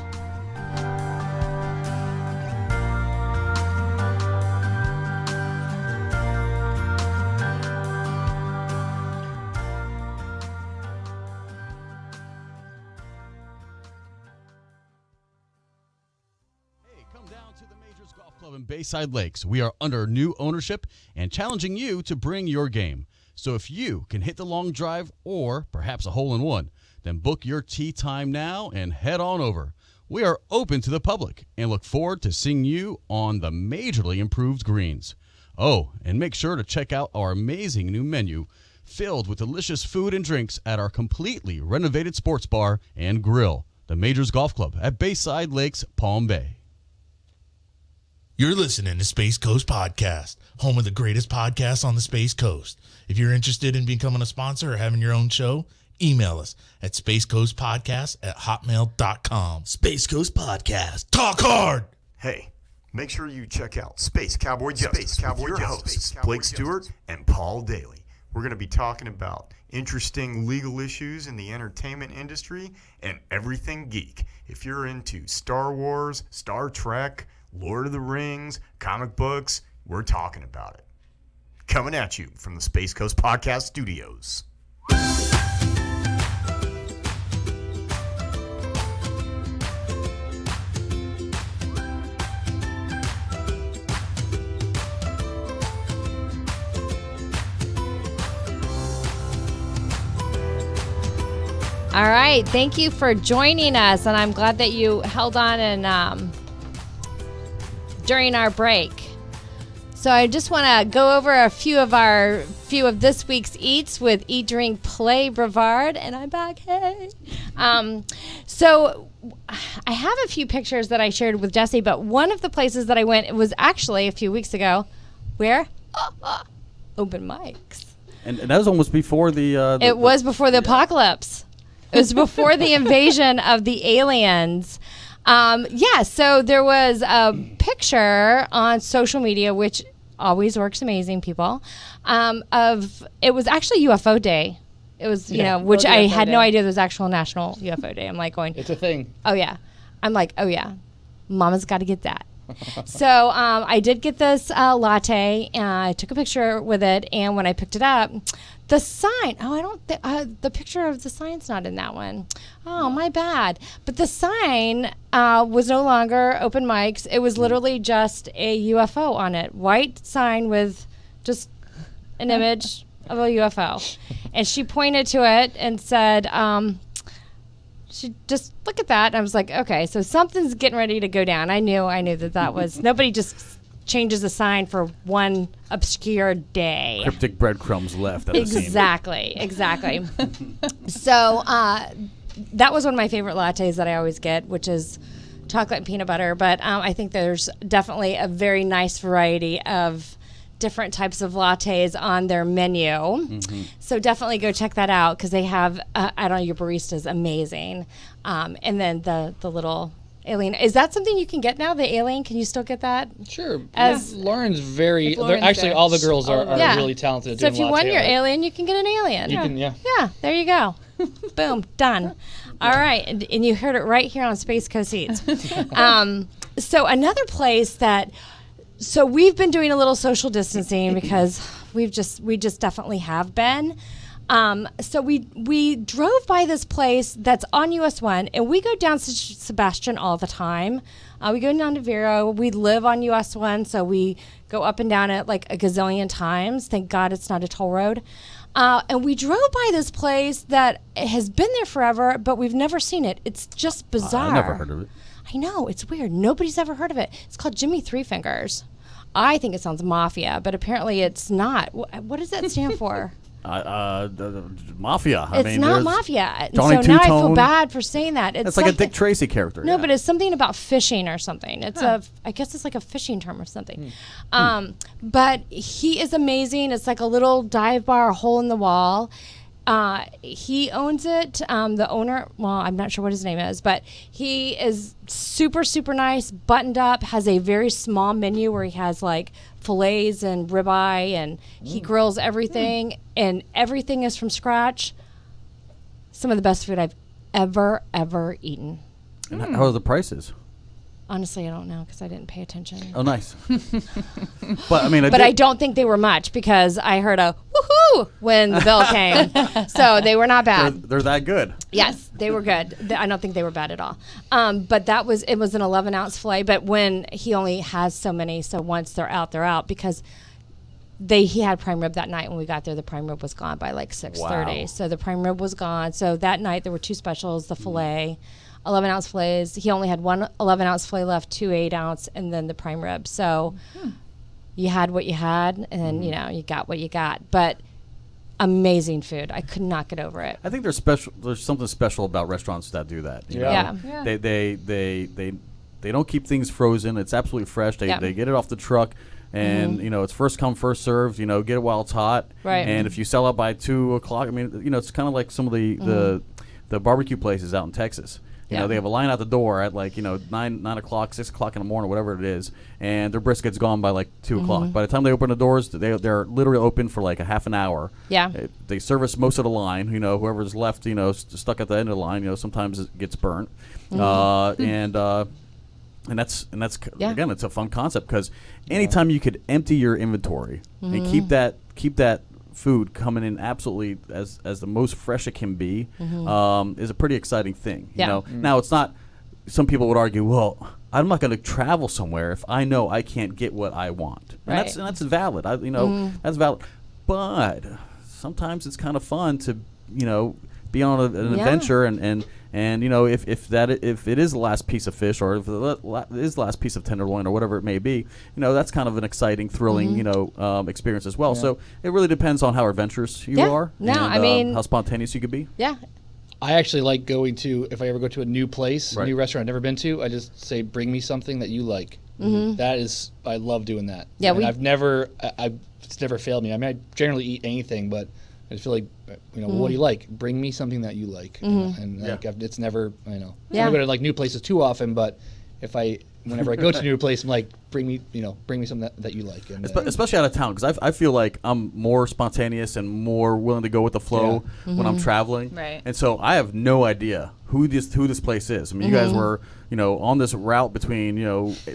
Hey, come down to the major Majors Golf Club in Bayside Lakes. We are under new ownership and challenging you to bring your game. So if you can hit the long drive or perhaps a hole-in-one, then book your tee time now and head on over. We are open to the public and look forward to seeing you on the majorly improved greens. Oh, and make sure to check out our amazing new menu filled with delicious food and drinks at our completely renovated sports bar and grill, the Majors Golf Club at Bayside Lakes, Palm Bay. You're listening to Space Coast Podcast, home of the greatest podcasts on the Space Coast. If you're interested in becoming a sponsor or having your own show, email us at spacecostpodcast@hotmail.com. Space Coast Podcast. Talk hard! Hey, make sure you check out Space Cowboy Justice with your hosts, Blake Stewart and Paul Daly. We're going to be talking about interesting legal issues in the entertainment industry and everything geek. If you're into Star Wars, Star Trek, Lord of the Rings, comic books, we're talking about it. Coming at you from the Space Coast Podcast Studios. All right, thank you for joining us, and I'm glad that you held on and during our break. So I just want to go over a few of this week's eats with Eat, Drink, Play Brevard, and I'm back. Hey, so I have a few pictures that I shared with Jesse, but one of the places that I went, it was actually a few weeks ago. Where? Open mics. And that was almost before It was before the apocalypse. It was before the invasion of the aliens. So there was a picture on social media, which always works amazing, people, it was actually UFO Day. It was, which I had no idea there was actual National UFO Day. I'm like going, It's a thing. oh yeah. I'm like, oh yeah, Mama's got to get that. So I did get this latte, and I took a picture with it, and when I picked it up, the sign, the picture of the sign's not in that one. Oh, my bad. But the sign was no longer open mics. It was literally just a UFO on it. White sign with just an image of a UFO. And she pointed to it and said, she just look at that. And I was like, okay, so something's getting ready to go down. I knew that was, nobody just changes a sign for one obscure day. cryptic breadcrumbs left at Exactly. So that was one of my favorite lattes that I always get, which is chocolate and peanut butter. But I think there's definitely a very nice variety of different types of lattes on their menu. Mm-hmm. So definitely go check that out, because they have, I don't know, your barista's amazing. And then the little alien. Is that something you can get now, the alien? Can you still get that? Sure. As Lauren's very, Lauren's actually there. all the girls are Yeah. really talented at So doing if you latte want your art. alien, you can get an alien. You can, yeah. Yeah, there you go. Boom, done. All right, and you heard it right here on Space Coast Eats. So another place so we've been doing a little social distancing because we just definitely have been. So we drove by this place that's on US 1, and we go down to Sebastian all the time. We go down to Vero. We live on US 1, so we go up and down it like a gazillion times. Thank God it's not a toll road. And we drove by this place that has been there forever, but we've never seen it. It's just bizarre. I never heard of it. I know, it's weird. Nobody's ever heard of it. It's called Jimmy Three Fingers. I think it sounds mafia, but apparently it's not. What does that stand for? The mafia. It's not mafia. And Johnny so now I feel Two-Tone. bad for saying that. It's like a Dick Tracy character. No, but it's something about fishing or something. It's I guess it's like a fishing term or something. But he is amazing. It's like a little dive bar, a hole in the wall. He owns it. The owner, well, I'm not sure what his name is, but he is super, super nice, buttoned up, has a very small menu where he has like fillets and ribeye, and he grills everything, and everything is from scratch. Some of the best food I've ever eaten. And how are the prices? Honestly, I don't know because I didn't pay attention. Oh, nice. But I mean, I don't think they were much because I heard a woohoo when the bill came. So they were not bad. They're that good. Yes, they were good. I don't think they were bad at all. But it was an 11-ounce fillet. But when he only has so many, so once they're out because he had prime rib that night when we got there. The prime rib was gone by like 6:30. Wow. So the prime rib was gone. So that night there were 2 specials: the fillet. 11-ounce fillets. He only had one 11-ounce fillet left, 2 8-ounce, and then the prime rib. So you had what you had, and then you got what you got. But amazing food. I could not get over it. I think there's something special about restaurants that do that. You know? Yeah. They don't keep things frozen. It's absolutely fresh. They get it off the truck. And it's first come, first served. Get it while it's hot. Right. And if you sell out by 2 o'clock, I mean, it's kind of like some of the barbecue places out in Texas. You know, they have a line out the door at 9 o'clock, 6 o'clock in the morning, whatever it is, and their brisket's gone by 2 o'clock. By the time they open the doors, they're literally open for a half an hour. Yeah. They service most of the line. Whoever's left, stuck at the end of the line, sometimes it gets burnt. And that's again, it's a fun concept because anytime you could empty your inventory and keep that food coming in absolutely as the most fresh it can be is a pretty exciting thing. Now it's not. Some people would argue, well, I'm not going to travel somewhere if I know I can't get what I want, and that's valid. That's valid. But sometimes it's kind of fun to be on an adventure and if it is the last piece of fish or if it is the last piece of tenderloin or whatever it may be, that's kind of an exciting, thrilling, experience as well. Yeah. So it really depends on how adventurous you are. No, and, I mean, how spontaneous you could be. Yeah. I actually like going to, if I ever go to a new place, right. a new restaurant I've never been to, I just say, bring me something that you like. That is, I love doing that. Yeah, and it's never failed me. I mean, I generally eat anything, but I just feel like, what do you like? Bring me something that you like. And it's never, I don't go to new places too often, but whenever I go to a new place, I'm like, bring me something that you like. And, especially out of town, because I feel like I'm more spontaneous and more willing to go with the flow when I'm traveling. Right. And so I have no idea who this place is. I mean, you guys were, on this route between,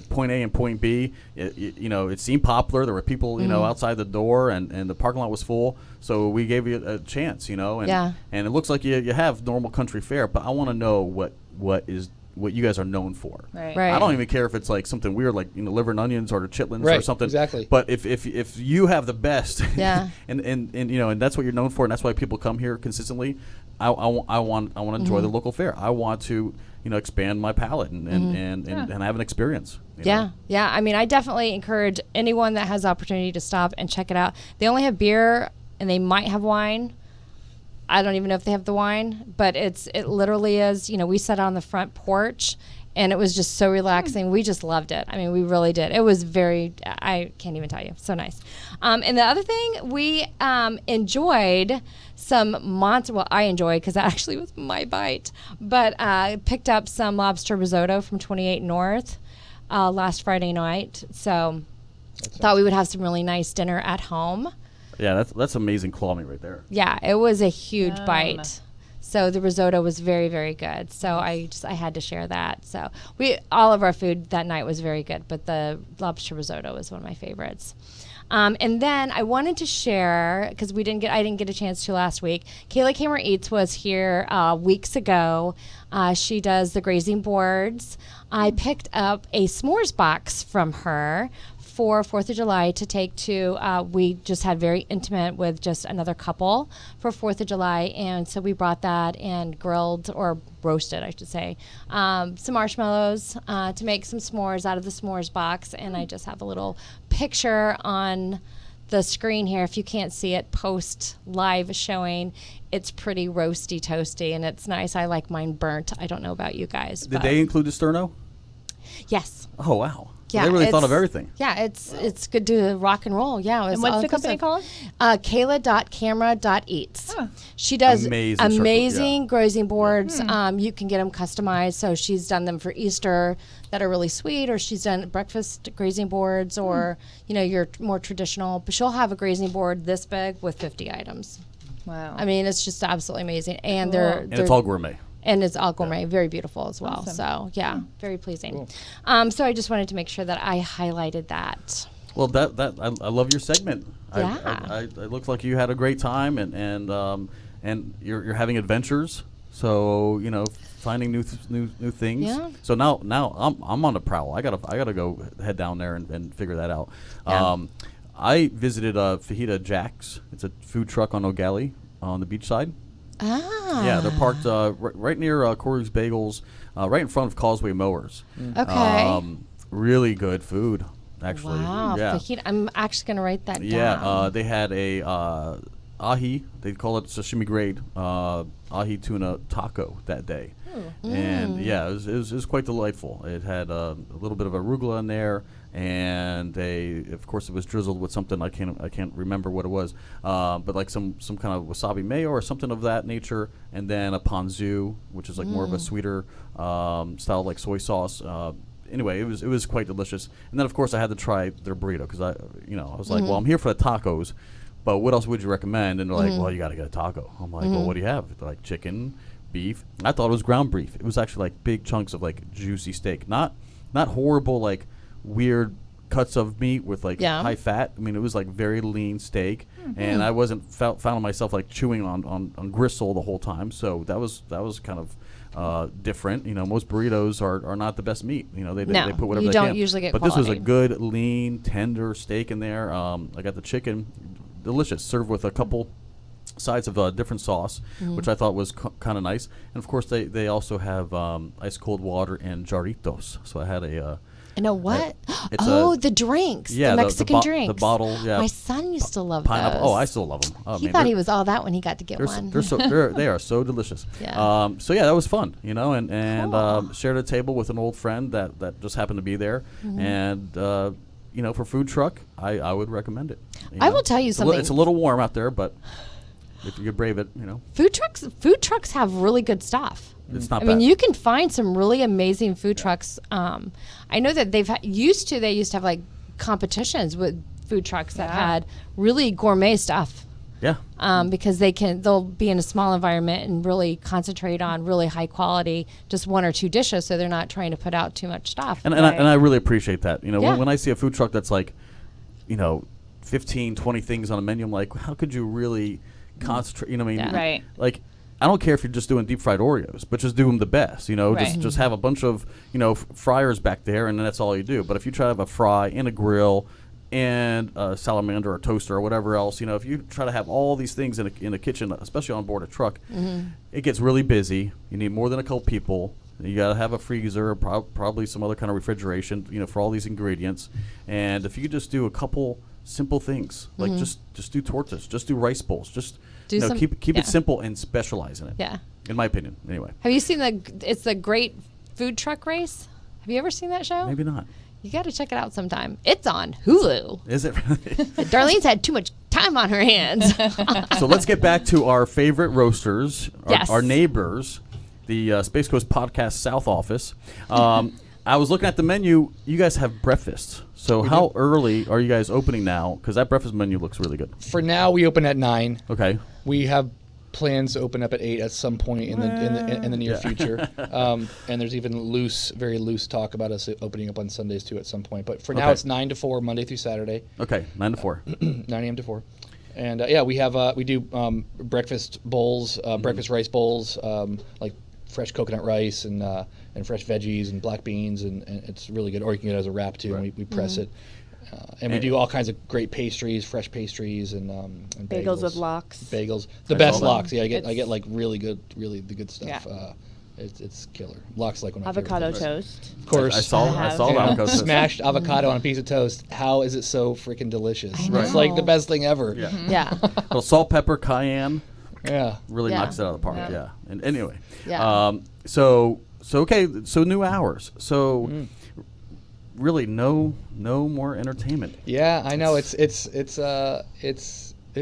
point A and point B. It seemed popular. There were people, outside the door, and the parking lot was full. So we gave you a chance, and it looks like you have normal country fare, but I want to know what you guys are known for. Right. I don't even care if it's something weird like liver and onions or chitlins or something. Exactly. But if you have the best, and that's what you're known for, and that's why people come here consistently. I want to enjoy the local fare. I want to expand my palate and have an experience. Yeah. I mean, I definitely encourage anyone that has the opportunity to stop and check it out. They only have beer and they might have wine. I don't even know if they have the wine, but it literally is, we sat on the front porch and it was just so relaxing. We just loved it. I mean, we really did. It was I can't even tell you. So nice. And the other thing, we enjoyed some I enjoyed because that actually was my bite, but picked up some lobster risotto from 28 North last Friday night. So thought we would have some really nice dinner at home. Yeah, that's amazing claw meat right there. Yeah, it was a huge bite. So the risotto was very, very good. So I had to share that. So all of our food that night was very good, but the lobster risotto was one of my favorites. And then I wanted to share, because I didn't get a chance to last week. Kayla Kamer Eats was here weeks ago. She does the grazing boards. I picked up a s'mores box from her for 4th of July to take to, we just had very intimate with just another couple for 4th of July. And so we brought that and grilled, or roasted, I should say, some marshmallows to make some s'mores out of the s'mores box. And I just have a little picture on the screen here. If you can't see it, post live showing. It's pretty roasty toasty and it's nice. I like mine burnt. I don't know about you guys. Did they include the sterno? Yes. Oh, wow. Yeah, they really thought of everything. Yeah, it's good to rock and roll. Yeah. And what's the company called? Kayla.camera.eats. Huh. She does amazing grazing boards. You can get them customized. So she's done them for Easter that are really sweet, or she's done breakfast grazing boards, or your more traditional. But she'll have a grazing board this big with 50 items. Wow. I mean, it's just absolutely amazing. And and it's all gourmet. And it's all gourmet, very beautiful as well. Awesome. So yeah, very pleasing. Cool. So I just wanted to make sure that I highlighted that. Well, I love your segment. Yeah. It looked like you had a great time, and you're having adventures. So finding new things. Yeah. So now I'm on the prowl. I gotta go head down there and figure that out. Yeah. I visited Fajita Jack's. It's a food truck on O'Galley on the beach side. Ah. Yeah, they're parked right near Corey's Bagels, right in front of Causeway Mowers. Okay. Really good food, actually. Wow. Yeah. Fajita. I'm actually going to write that Yeah, down. they had a ahi. They call it sashimi grade ahi tuna taco that day, and yeah, it was quite delightful. It had a little bit of arugula in there, and of course, it was drizzled with something I can't remember what it was, but like some kind of wasabi mayo or something of that nature, and then a ponzu, which is like more of a sweeter style, like soy sauce. Anyway, it was quite delicious. And then of course I had to try their burrito because I was like, well, I'm here for the tacos, but what else would you recommend? And they're like, well, you got to get a taco. I'm like, well, what do you have? They're like chicken, beef. I thought it was ground beef. It was actually like big chunks of like juicy steak, not horrible like weird cuts of meat with like high fat. I mean, it was like very lean steak, and I wasn't found myself like chewing on gristle the whole time. So that was kind of different. Most burritos are not the best meat. They put whatever you they don't can. usually get But this was a quality. good, lean, tender steak in there. I got the chicken, delicious, served with a couple sides of different sauce, which I thought was kind of nice. And of course, they also have ice cold water and jarritos. So I had a And a what? it's the drinks. yeah, the the Mexican drinks. the bottle. Yeah, My son used to love pineapple. those. Oh, I still love them. Oh, He man, thought they're- he was all that when he got to get they're one. they are so delicious. Yeah. So yeah, that was fun, and Cool. shared a table with an old friend that just happened to be there, and for food truck, I would recommend it. I will tell you something. It's a little warm out there, but if you could brave it, Food trucks have really good stuff. it's not I bad. mean, you can find some really amazing food trucks. I know that they used to have like competitions with food trucks that had really gourmet stuff. Yeah. Because they'll be in a small environment and really concentrate on really high quality, just one or two dishes, so they're not trying to put out too much stuff. And I really appreciate that. Yeah. When I see a food truck that's like, 15, 20 things on a menu, I'm like, how could you really concentrate? You know what I mean? Yeah. Right. Like, I don't care if you're just doing deep fried Oreos, but just do them the best. Right. Just have a bunch of fryers back there, and then that's all you do. But if you try to have a fry and a grill and a salamander or a toaster or whatever else, if you try to have all these things in a kitchen, especially on board a truck, it gets really busy. You need more than a couple people. You got to have a freezer, probably some other kind of refrigeration, for all these ingredients. And if you could just do a couple simple things, like just do tortas, just do rice bowls, just Do some- keep it simple and specialize in it. Yeah. In my opinion, anyway. Have you seen it's the Great Food Truck Race? Have you ever seen that show? Maybe not. You got to check it out sometime. It's on Hulu. Is it really? Darlene's had too much time on her hands. So let's get back to our favorite roasters, Yes. our neighbors, the Space Coast Podcast South office. I was looking at the menu. You guys have breakfast. So how early are you guys opening now? Because that breakfast menu looks really good. For now, we open at 9. Okay. We have plans to open up at 8 at some point in the near future. And there's even very loose talk about us opening up on Sundays too at some point. But for now, Okay. it's 9 to 4, Monday through Saturday, Okay. 9 to 4. 9 a.m. to 4. And we do breakfast bowls, breakfast rice bowls, like fresh coconut rice and fresh veggies and black beans, and it's really good. Or you can get it as a wrap too, and we press it. And we do all kinds of great pastries, fresh pastries, and Bagels with lox. Bagels, the I best saw that. lox. Yeah, I get It's- like really the good stuff. Yeah. It's killer. Lox like one of my Avocado favorite things. toast. Of course, I saw have. that. Avocado toast. smashed avocado on a piece of toast. How is it so freaking delicious? I It's like the know. best thing ever. Yeah. yeah. Well, salt, pepper, cayenne Yeah. really Yeah. knocks it out of the park. Yeah. Yeah. And anyway. Yeah. So okay. So new hours. So really no more entertainment. Yeah, I know. It's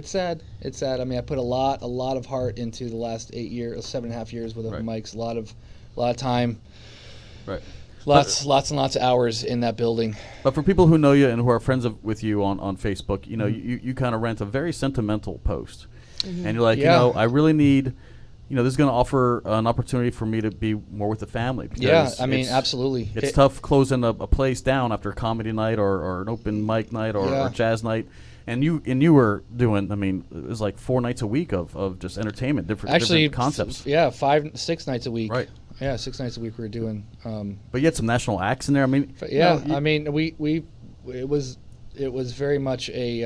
sad. It's sad. I mean, I put a lot of heart into the last 7.5 years with open mics. A lot of time. Right. Lots and lots of hours in that building. But for people who know you and who are friends with you on Facebook, you kind of rent a very sentimental post, and you're like, Yeah. I really need this is going to offer an opportunity for me to be more with the family. Yeah, because I mean, it's- absolutely. It's tough closing a place down after a comedy night or an open mic night or jazz night. And you were doing, I mean, it was like 4 nights a week of just entertainment, different concepts. Yeah, 5-6 nights a week. Right. Yeah, 6 nights a week we were doing. But you had some national acts in there. I mean, I mean, it was very much a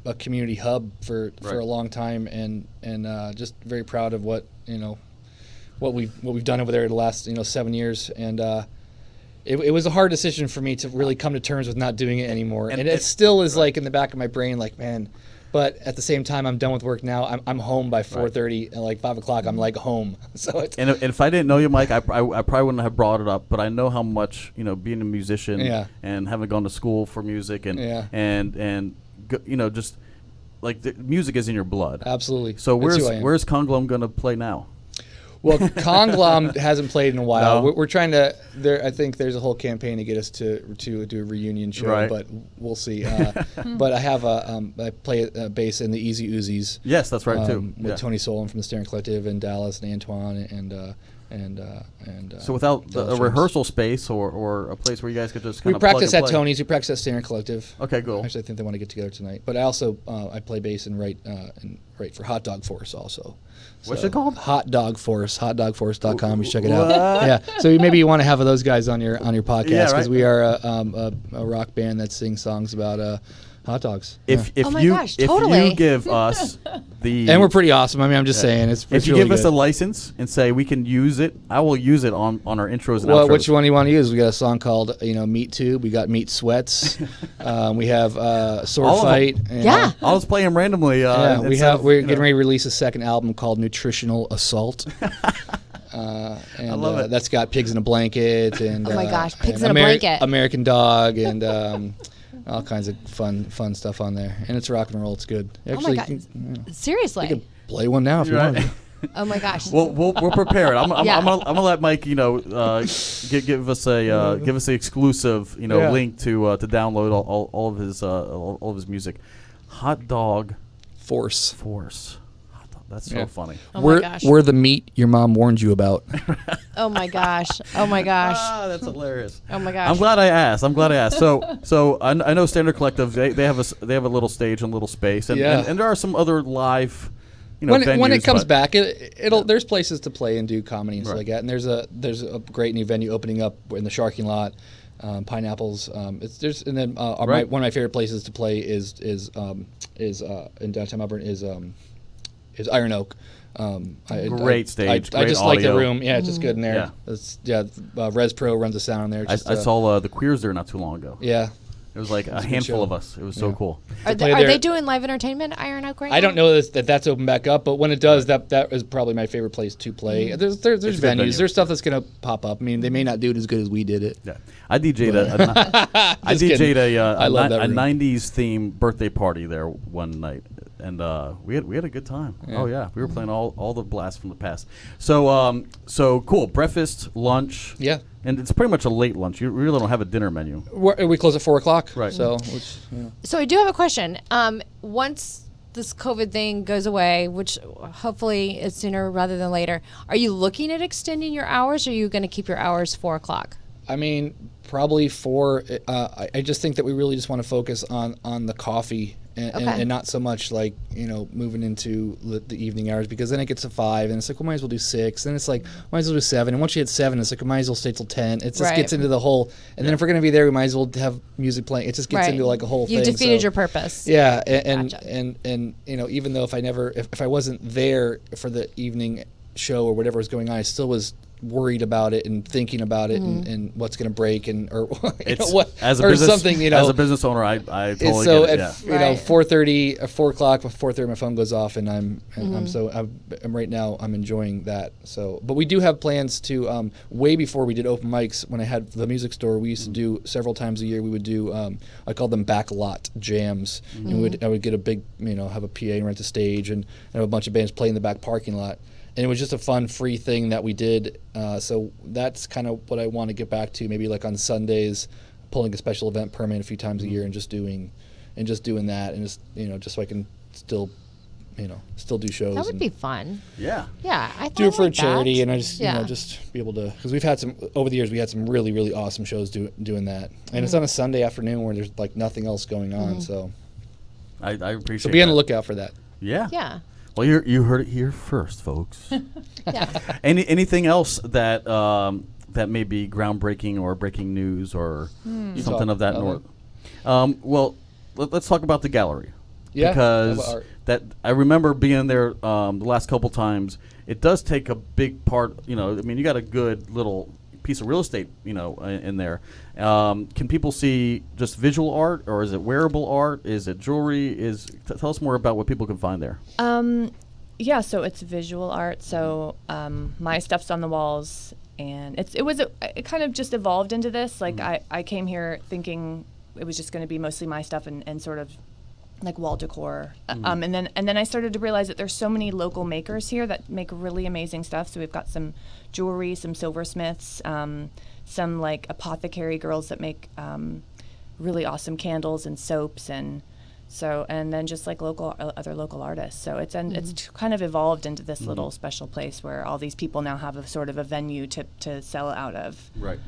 a community hub for a long time, and just very proud of what we've done over there the last 7 years, and it was a hard decision for me to really come to terms with not doing it anymore, and it still is like in the back of my brain, like, man. But at the same time, I'm done with work now. I'm home by 4:30, and like 5 o'clock, I'm like home. So it's and if I didn't know you, Mike, I probably wouldn't have brought it up. But I know how much being a musician and having gone to school for music and just like the music is in your blood. Absolutely. So where's Conglom gonna play now? Well, Conglom hasn't played in a while. No. We're trying to. I think there's a whole campaign to get us to do a reunion show, Right. but we'll see. But I have I play bass in the Easy Uzis. Yes, that's right too. With Tony Solon from the Staring Collective and Dallas and Antoine and so without a Dallas rehearsal space or a place where you guys could just we kind of practice plug at and play. Tony's. We practice at Staring Collective. Okay, cool. Actually, I think they want to get together tonight. But I also I play bass and write for Hot Dog Force also. What's it called? Hot Dog Force. HotDogForce.com. You should check it out. Yeah. So maybe you want to have those guys on your podcast because we are a rock band that sings songs about hot dogs. If Oh my you gosh, if totally. you give us the And we're pretty awesome. I mean, I'm just saying it's if you really give us good. a license and say we can use it, I will use it on our intros and Well, outros. which one do you want to use? We got a song called Meat Tube. We got Meat Sweats. We have Sword All of 'em. Fight. and, Yeah. I'll just play them randomly. Yeah, instead of, we're getting ready to release a second album called Nutritional Assault. And I love it. That's got Pigs in a Blanket and Oh my gosh, Pigs and in a Blanket. American Dog, and all kinds of fun stuff on there. And it's rock and roll. It's good. Actually, God. you can Seriously. play one now if you Right. want. Oh my gosh. We'll prepare it. I'm Yeah. gonna let Mike give us a give us the exclusive Yeah. link to download all of his music. Hot Dog Force. Force. Hot dog. That's so Yeah. funny. Oh my we're gosh. we're the meat your mom warned you about. Oh my gosh. Oh my gosh. That's hilarious. Oh my gosh. I'm glad I asked. So I know Standard Collective. They have a little stage and a little space, and and there are some other live. When venues, it comes but- back, there's places to play and do comedy and stuff like that. And there's a great new venue opening up in the Sharking Lot, Pineapples. One of my favorite places to play is in downtown Melbourne is Iron Oak. Great stage, I great just like the audio. room. Yeah, it's just good in there. Res Pro runs the sound in there. It's I saw the Queers there not too long ago. Yeah. It was like a good handful show. of us. It was so cool. Are play they there- doing live entertainment at Iron Oak right now? I don't know that's open back up, but when it does, that is probably my favorite place to play. There's It's a good venues, venue. there's stuff that's gonna pop up. I mean, they may not do it as good as we did it. Yeah, I DJ'd I Just kidding. DJ'd I love that room. 90s themed birthday party there one night, and we had a good time. Yeah. Oh yeah, we were playing all the blasts from the past. So cool. Breakfast, lunch. Yeah. And it's pretty much a late lunch. You really don't have a dinner menu. We close at 4:00. Right. So, So I do have a question. Once this COVID thing goes away, which hopefully is sooner rather than later, are you looking at extending your hours, or are you going to keep your hours 4:00? I mean, probably 4. I just think that we really just want to focus on the coffee and not so much like moving into the evening hours, because then it gets to 5 and it's like, well, might as well do 6. Then it's like, might as well do 7. And once you hit 7, it's like, might as well stay till 10. It just Right. gets into the whole. And then if we're gonna be there, we might as well have music playing. It just gets into like a whole thing. You defeated so- your purpose. Yeah, and Gotcha. and even though if I wasn't there for the evening show or whatever was going on, I still was worried about it and thinking about it and what's going to break or what As a or business, something as a business owner, I totally so get it. at Yeah. 4:30 or 4:00 before 4:30 my phone goes off and I'm right now I'm enjoying that. So but we do have plans to way before we did open mics, when I had the music store, we used to do several times a year. We would do I call them backlot jams, and I would get a big have a PA and rent a stage and have a bunch of bands play in the back parking lot. And it was just a fun, free thing that we did. So that's kind of what I want to get back to. Maybe like on Sundays, pulling a special event permit a few times a year and just doing that, and just just so I can still still do shows. That would and be fun. Yeah. Yeah, I do it for a like that. charity, and I just Yeah. just be able to, because we've had some over the years. We had some really really awesome shows doing that, and it's on a Sunday afternoon where there's like nothing else going on. So I appreciate. so be on that. the lookout for that. Yeah. Yeah. Well, you heard it here first, folks. Yeah. Anything else that that may be groundbreaking or breaking news or something of that talk sort? Well, let's talk about the gallery. Yeah, Because about art. that I remember being there the last couple times. It does take a big part. You got a good little piece of real estate. In there. Can people see just visual art, or is it wearable art? Is it jewelry? Tell us more about what people can find there. Yeah, so it's visual art. So my stuff's on the walls, and it kind of just evolved into this. Like I came here thinking it was just going to be mostly my stuff and sort of like wall decor. And then I started to realize that there's so many local makers here that make really amazing stuff. So we've got some jewelry, some silversmiths, some like apothecary girls that make really awesome candles and soaps, and then just like other local artists. So it's kind of evolved into this little special place where all these people now have a sort of a venue to sell out of. Right.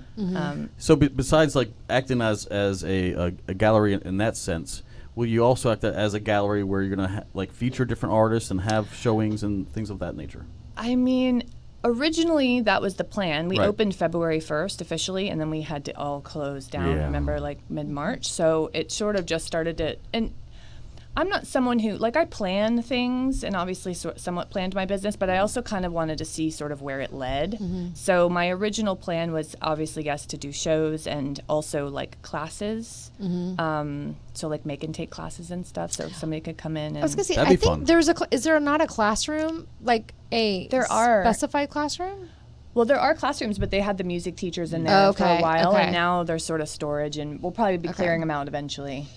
So besides like acting as a gallery in that sense, will you also act as a gallery where you're going to like feature different artists and have showings and things of that nature? I mean, originally that was the plan. We Right. opened February 1st officially, and then we had to all close down, Yeah. remember, like mid-March. So it sort of just started to, and I'm not someone who, like, I plan things and obviously somewhat planned my business, but I also kind of wanted to see sort of where it led. So my original plan was obviously, yes, to do shows and also like classes. So like make and take classes and stuff. So somebody could come in and I was gonna say, That'd I be think fun. there's is there not a classroom, like a There are. specified classroom? Well, there are classrooms, but they had the music teachers in there for a Okay, while, okay. and now they're sort of storage, and we'll probably be Okay. clearing them out eventually.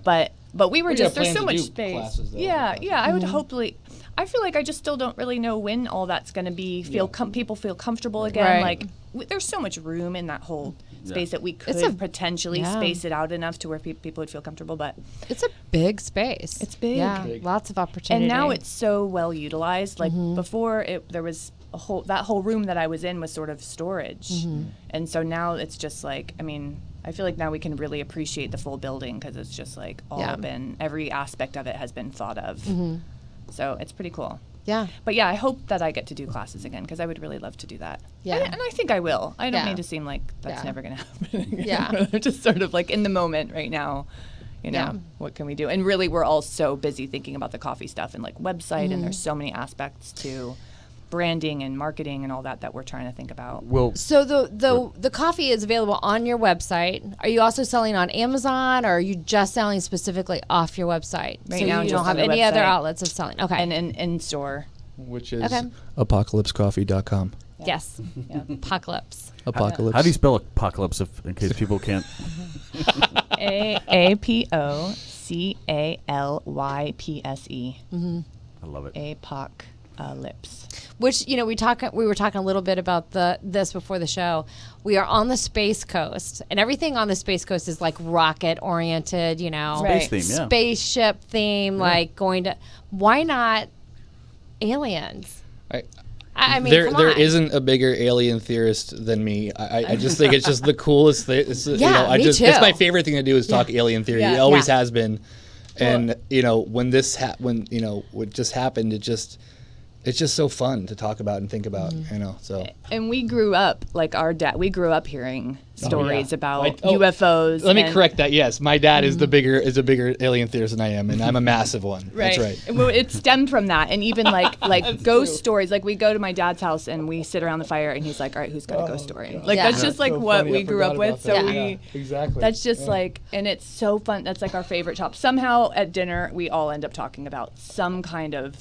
But we were We just, got there's so plans to much do space. classes, though. Yeah, I would hopefully, I feel like I just still don't really know when all that's going to be, people feel comfortable again. Right. Like, there's so much room in that whole space that we could It's a- potentially yeah. space it out enough to where people would feel comfortable, but It's a big space. It's big. Yeah, Big. lots of opportunity. and now it's so well utilized. Like before, there was that whole room that I was in was sort of storage, and so now it's just like, I mean, I feel like now we can really appreciate the full building because it's just like all Yeah. been, every aspect of it has been thought of. So it's pretty cool. Yeah. But yeah, I hope that I get to do classes again because I would really love to do that. Yeah. And I think I will. I don't Yeah. mean to seem like that's Yeah. never going to happen again. Yeah. I'm just sort of like in the moment right now. Yeah. What can we do? And really, we're all so busy thinking about the coffee stuff and like website, and there's so many aspects to branding and marketing and all that we're trying to think about. Well, So the coffee is available on your website. Are you also selling on Amazon, or are you just selling specifically off your website? Right so now, you just don't have on the any other website. outlets of selling. Okay. And in store. Which is Okay. apocalypsecoffee.com. yes. Yeah. Apocalypse. Apocalypse. how do you spell apocalypse in case people can't? APOCALYPSE. I love it. Apocalypse. Which we were talking a little bit about this before the show. We are on the Space Coast, and everything on the Space Coast is like rocket oriented. Right. Space theme, yeah. Spaceship theme, like going to. Why not aliens? I mean, there come there on. isn't a bigger alien theorist than me. I just think it's just the coolest thing. Yeah, me It's too. my favorite thing to do is talk alien theory. Yeah. It always Yeah. has been. And when what just happened, it's just so fun to talk about and think about. So And we grew up, like we grew up hearing stories about Oh, UFOs. let me and- correct that. Yes, my dad is a bigger alien theorist than I am, and I'm a massive one. Right. That's right. Well, it stemmed from that, and even like ghost stories. Like we go to my dad's house and we sit around the fire, and he's like, "All right, who's got a ghost story?" Like Yeah. that's just like what we grew up with. So exactly. that's just like, and it's so fun. That's like our favorite top. Somehow at dinner, we all end up talking about some kind of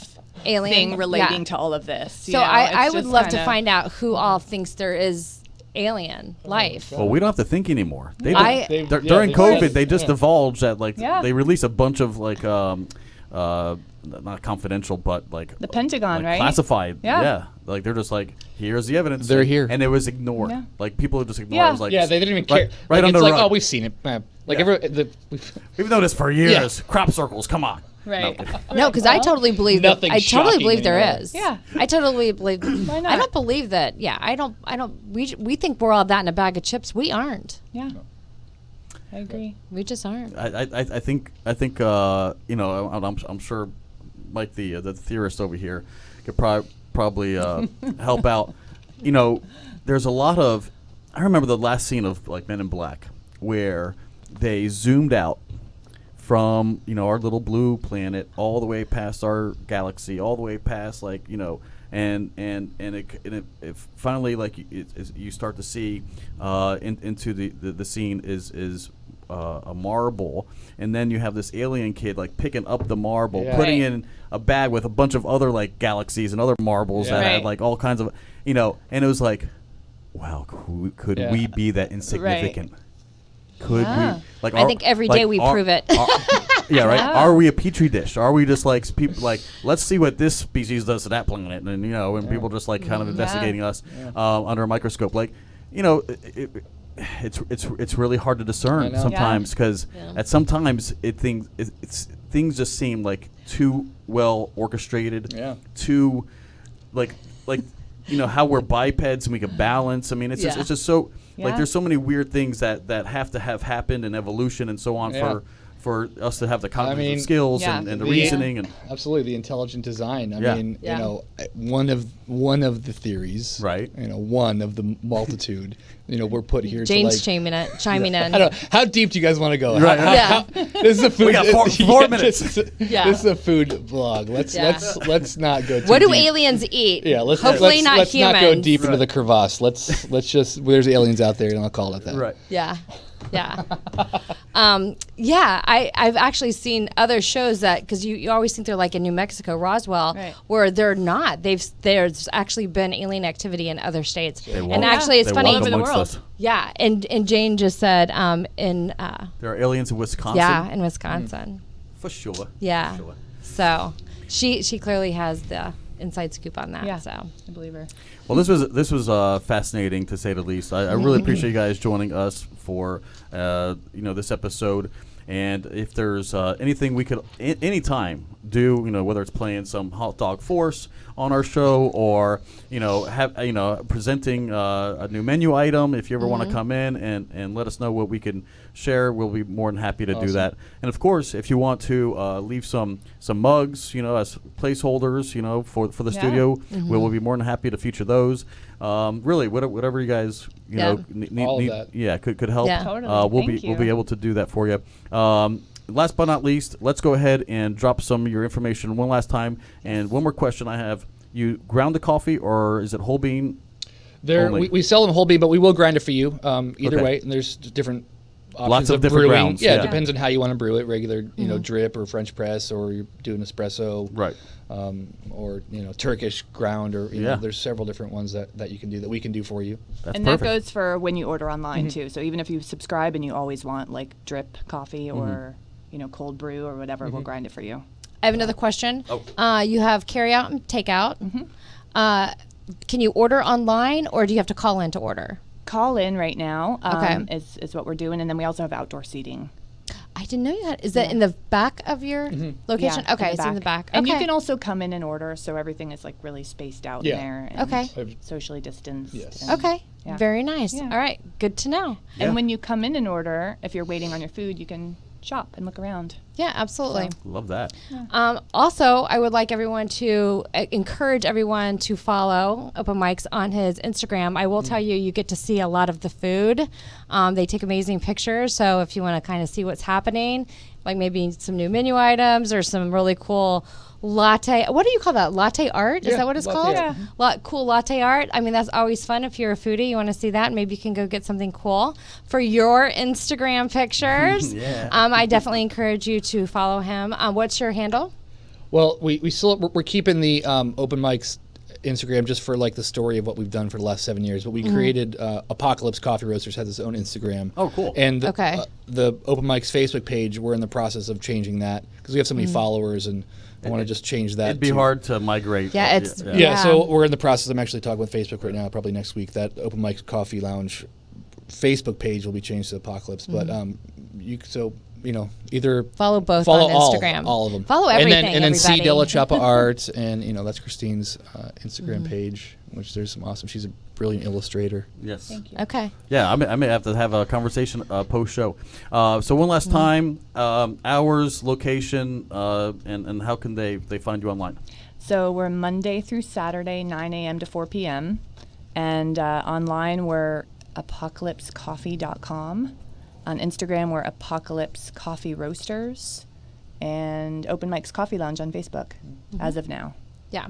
Alien thing relating yeah. to all of this. So I would love to find out who all thinks there is alien life. Well, we don't have to think anymore. They I- during COVID, they just divulged that Yeah. they released a bunch of like not confidential, but like The Pentagon, like right? classified. Yeah. Like they're just like, here's the evidence. They're here. and it was ignored. Yeah. Like people just ignored. Yeah. It was like They didn't even care. Right Like, under it's the like, rug. oh, we've seen it. Like Yeah. we've We've known this for years. Crop circles. Come on. Right. No, because I totally believe that. Nothing I totally shocking believe there anymore. is. Yeah. I totally believe. Why not? I don't believe that. Yeah, I don't. We think we're all that in a bag of chips. We aren't. Yeah. I agree. We just aren't. I think I'm sure Mike the theorist over here could probably help out. There's a lot of. I remember the last scene of like Men in Black where they zoomed out from our little blue planet all the way past our galaxy, all the way past and it finally you start to see into the scene is a marble, and then you have this alien kid picking up the marble, putting it in a bag with a bunch of other galaxies and other marbles that had all kinds of and it was like, wow, could we be that insignificant? Could we? I think every day we prove it. Yeah, right. Are we a petri dish? Are we just people let's see what this species does to that planet, and people just kind of investigating us under a microscope, it's really hard to discern sometimes because at sometimes things just seem too well orchestrated, too how we're bipeds and we can balance. I mean, it's just so there's so many weird things that have to have happened in evolution and so on for us to have the cognitive skills and the reasoning and absolutely the intelligent design. I mean, one of the theories, right? One of the multitude. We're put here. Jane's to chiming in. I don't know. How deep do you guys want to go? Right. This is a food. We got 4 minutes. This is a food vlog. Let's not go. What too do deep. aliens eat? Yeah, hopefully not let's humans. not go deep into the crevasse. Let's just there's aliens out there, and I'll call it that. Right. Yeah. I've actually seen other shows that because you always think they're in New Mexico, Roswell, where they're not. There's actually been alien activity in other states, and actually it's funny. All over the world. Yeah, and Jane just said there are aliens in Wisconsin. Yeah, in Wisconsin. For sure. Yeah. For sure. So she clearly has the inside scoop on that. Yeah. So I believe her. Well, this was fascinating to say the least. I really appreciate you guys joining us for this episode. And if there's anything we could anytime do, whether it's playing some hot dog force on our show or presenting a new menu item, if you ever want to come in and let us know what we can share, we'll be more than happy to do that. And of course, if you want to leave some mugs, as placeholders, for the studio, we'll be more than happy to feature those. Really, whatever you guys need, could help. Yeah. Totally. We'll be able to do that for you. Last but not least, let's go ahead and drop some of your information one last time. And one more question I have: you ground the coffee or is it whole bean? We sell them whole bean, but we will grind it for you. Either way, and there's different options lots of different brewing. grounds. Yeah, it depends on how you want to brew it. Regular, drip or French press, or you're doing espresso, right? Or Turkish ground, or there's several different ones that you can do that we can do for you. That's and perfect. that goes for when you order online too. So even if you subscribe and you always want drip coffee or cold brew or whatever, we'll grind it for you. I have another question. You have Carryout and Takeout. Can you order online or do you have to call in to order? Call in right now. Okay. Is what we're doing, and then we also have outdoor seating. I didn't know you had. Is that in the back of your location? Yeah, Okay, it's in the back. And you Okay. can also come in and order, so everything is really spaced out in there. And Okay. socially distanced. Yes. and- Okay. Yeah. Very nice. Yeah. All right. Good to know. And when you come in and order, if you're waiting on your food, you can shop and look around. Yeah, absolutely. Love that. Also, I would like everyone to encourage everyone to follow Open Mics on his Instagram. I will tell you, you get to see a lot of the food. They take amazing pictures. So if you want to kind of see what's happening, like maybe some new menu items or some really cool latte. What do you call that? Latte art? Is Yeah, that what it's latte called? art. Cool latte art. I mean, that's always fun if you're a foodie. You want to see that. Maybe you can go get something cool for your Instagram pictures. I definitely encourage you to follow him. What's your handle? Well, we're keeping the Open Mics Instagram just for the story of what we've done for the last 7 years. But we created Apocalypse Coffee Roasters has its own Instagram. Oh, cool. And Okay. The Open Mics Facebook page, we're in the process of changing that because we have so many followers, and I want to just change that. It'd be hard to migrate. Yeah, it's So we're in the process. I'm actually talking with Facebook right now. Probably next week that Open Mics Coffee Lounge Facebook page will be changed to Apocalypse. But either Follow both follow on Instagram. all of them. Follow everything, and then see everybody. Della Chapa Art, and that's Christine's Instagram page, which there's some awesome. She's a brilliant illustrator. Yes. Thank you. Okay. Yeah, I may have to have a conversation post show. So one last time, hours, location, and how can they find you online? So we're Monday through Saturday, 9 a.m. to 4 p.m. And online, we're apocalypsecoffee.com. On Instagram, we're Apocalypse Coffee Roasters. And Open Mike's Coffee Lounge on Facebook, as of now. Yeah.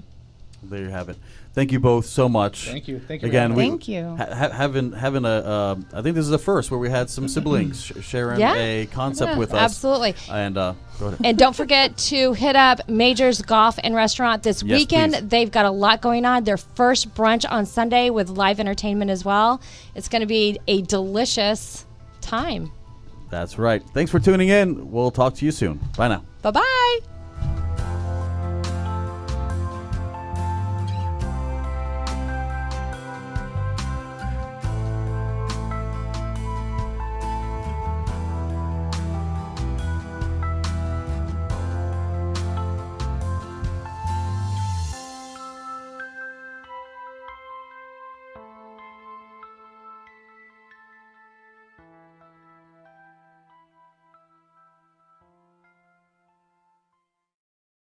There you have it. Thank you both so much. Thank you. Thank you. Again, Thank you. having a I think this is the first where we had some siblings sharing Yeah. a concept with us. Absolutely. And go ahead. And don't forget to hit up Major's Golf and Restaurant this Yes, weekend. please. They've got a lot going on. Their first brunch on Sunday with live entertainment as well. It's going to be a delicious time. That's right. Thanks for tuning in. We'll talk to you soon. Bye now. Bye-bye.